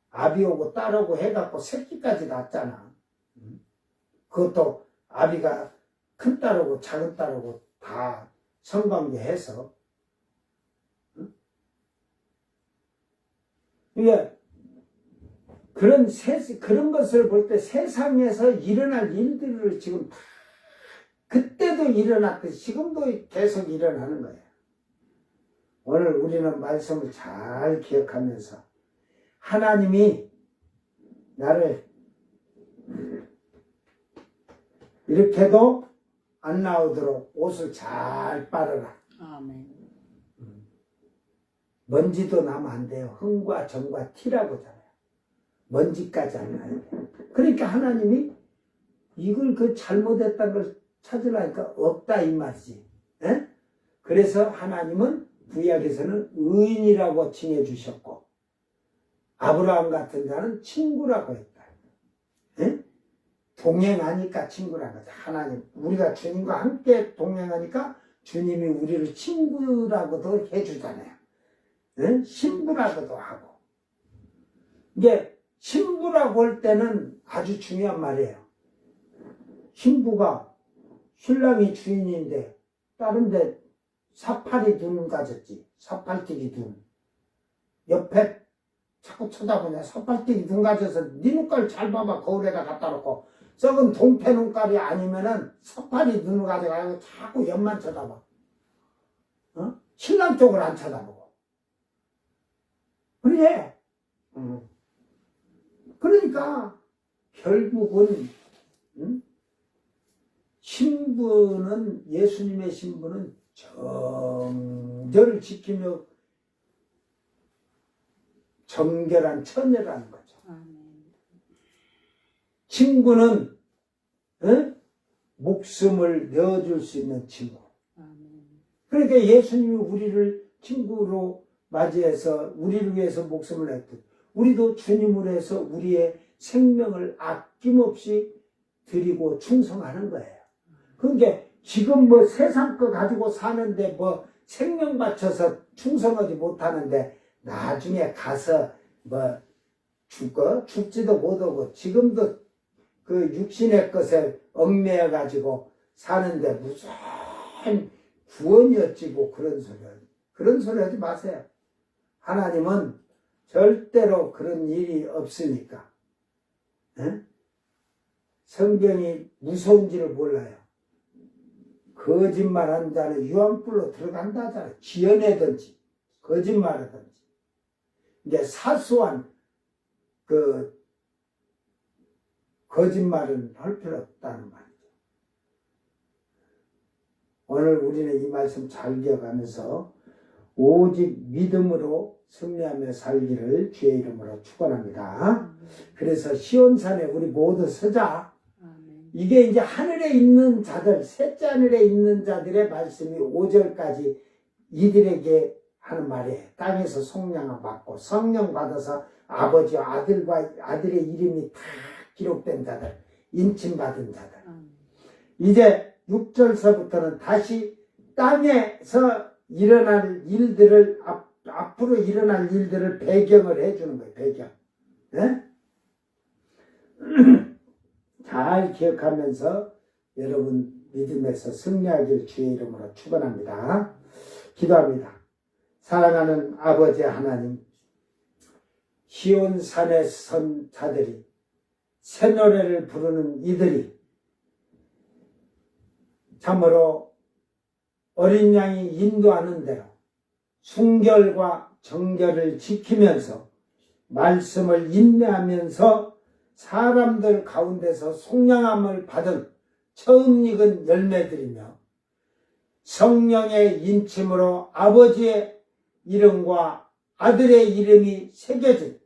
Speaker 1: 아비 오고 딸 오고 해갖고 새끼까지 낳았잖아. 그것도 아비가 큰 딸 오고 작은 딸 오고 다 성관계해서. 이게 그런 것을 볼 때 세상에서 일어날 일들을 지금 그때도 일어났듯이 지금도 계속 일어나는 거예요. 오늘 우리는 말씀을 잘 기억하면서 하나님이 나를 이렇게도 안 나오도록 옷을 잘 빨아라.
Speaker 3: 아멘.
Speaker 1: 먼지도 나면 안 돼요. 흥과 정과 티라고 하잖아요. 먼지까지 안 나야 돼요. 그러니까 하나님이 이걸 잘못했다는 걸 찾으라니까 없다 이 말이지. 에? 그래서 하나님은 구약에서는 의인이라고 칭해 주셨고 아브라함 같은 자는 친구라고 했다. 에? 동행하니까 친구라고 하죠. 하나님 우리가 주님과 함께 동행하니까 주님이 우리를 친구라고도 해주잖아요. 에? 신부라고도 하고 이게 신부라고 할 때는 아주 중요한 말이에요. 신부가 신랑이 주인인데 다른데 사파리 눈 가졌지. 사팔뜨기 눈. 옆에 자꾸 쳐다보냐. 사팔뜨기 눈 가져서 네 눈깔 잘 봐봐. 거울에다 갖다 놓고 썩은 동태 눈깔이 아니면은 사파리 눈을 가져가지고 자꾸 옆만 쳐다봐. 신랑 쪽을 안 쳐다보고. 그래. 그러니까 결국은 신부는 예수님의 신부는 정절을 지키며 정결한 처녀라는 거죠. 친구는 목숨을 내어줄 수 있는 친구.
Speaker 3: 아멘.
Speaker 1: 그러니까 예수님이 우리를 친구로 맞이해서 우리를 위해서 목숨을 냈듯 우리도 주님을 위해서 우리의 생명을 아낌없이 드리고 충성하는 거예요. 그러니까 지금 뭐 세상 거 가지고 사는데 뭐 생명 바쳐서 충성하지 못하는데 나중에 가서 뭐 죽지도 못하고 지금도 그 육신의 것에 얽매여 가지고 사는데 무슨 구원이 어찌고 그런 소리 하지 마세요. 하나님은 절대로 그런 일이 없으니까. 성경이 무서운지를 몰라요. 거짓말한 자는 유황불로 들어간다 하잖아요. 지어내든지 거짓말하든지. 이제 사소한 그 거짓말은 할 필요 없다는 말이죠. 오늘 우리는 이 말씀 잘 기억하면서 오직 믿음으로 승리하며 살기를 주의 이름으로 축원합니다. 그래서 시온산에 우리 모두 서자.
Speaker 3: 아멘.
Speaker 1: 이게 이제 하늘에 있는 자들, 셋째 하늘에 있는 자들의 말씀이 5절까지 이들에게 하는 말이에요. 땅에서 속량을 받고 성령 받아서 아버지와 아들의 이름이 다 기록된 자들, 인침받은 자들. 이제 6절서부터는 다시 땅에서 일어날 일들을 앞으로 일어날 일들을 배경을 해주는 거예요. 배경. 네? 잘 기억하면서 여러분 믿음에서 승리하길 주의 이름으로 축원합니다. 기도합니다. 사랑하는 아버지 하나님, 시온산에 선 자들이 새 노래를 부르는 이들이 참으로 어린 양이 인도하는 대로 순결과 정결을 지키면서 말씀을 인내하면서 사람들 가운데서 속량함을 받은 처음 익은 열매들이며 성령의 인침으로 아버지의 이름과 아들의 이름이 새겨진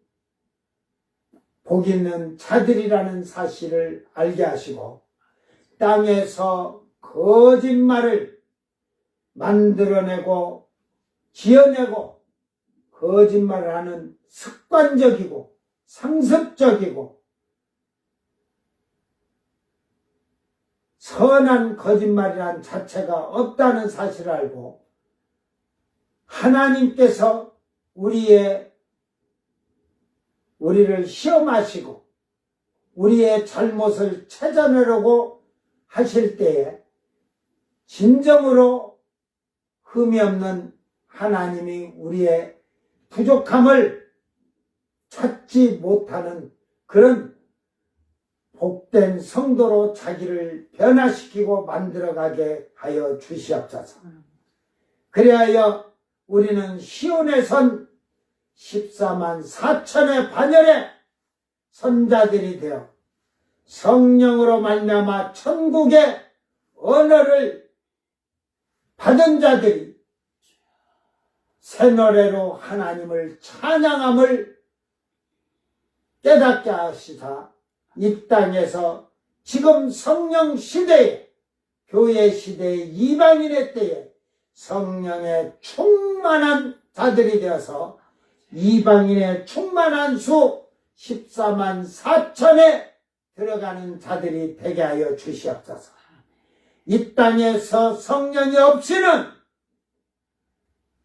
Speaker 1: 복 있는 자들이라는 사실을 알게 하시고 땅에서 거짓말을 만들어내고 지어내고 거짓말을 하는 습관적이고 상습적이고 선한 거짓말이란 자체가 없다는 사실을 알고 하나님께서 우리를 시험하시고 우리의 잘못을 찾아내려고 하실 때에 진정으로 흠이 없는 하나님이 우리의 부족함을 찾지 못하는 그런 복된 성도로 자기를 변화시키고 만들어가게 하여 주시옵소서. 그리하여 우리는 시온에 선 14만 4천의 반열의 선자들이 되어 성령으로 말미암아 천국의 언어를 받은 자들이 새 노래로 하나님을 찬양함을 깨닫게 하시사 이 땅에서 지금 성령 시대에 교회 시대의 이방인의 때에 성령의 충만한 자들이 되어서 이방인의 충만한 수 14만 4천에 들어가는 자들이 되게 하여 주시옵소서. 이 땅에서 성령이 없이는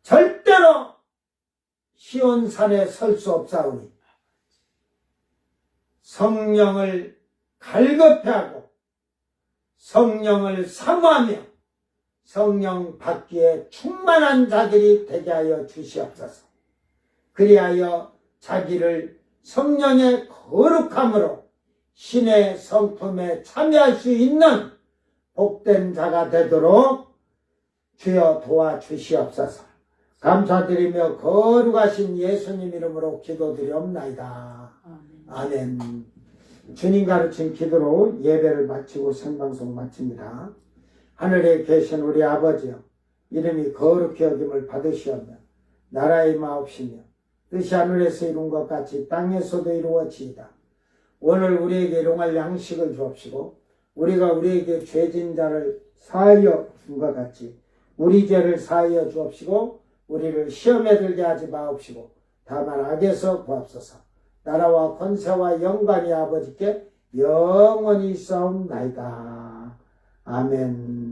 Speaker 1: 절대로 시온산에 설 수 없사오니 성령을 갈급해하고 성령을 사모하며 성령 받기에 충만한 자들이 되게 하여 주시옵소서. 그리하여 자기를 성령의 거룩함으로 신의 성품에 참여할 수 있는 복된 자가 되도록 주여 도와주시옵소서. 감사드리며 거룩하신 예수님 이름으로 기도드리옵나이다. 아멘. 주님 가르친 기도로 예배를 마치고 생방송 마칩니다. 하늘에 계신 우리 아버지여, 이름이 거룩히 여김을 받으시오며 나라의 마옵시며 뜻이 하늘에서 이룬 것 같이 땅에서도 이루어지이다. 오늘 우리에게 일용할 양식을 주옵시고 우리가 우리에게 죄진 자를 사하여 준 것 같이 우리 죄를 사하여 주옵시고 우리를 시험에 들게 하지 마옵시고 다만 악에서 구합소서. 나라와 권세와 영광이 아버지께 영원히 있사옵나이다. 아멘.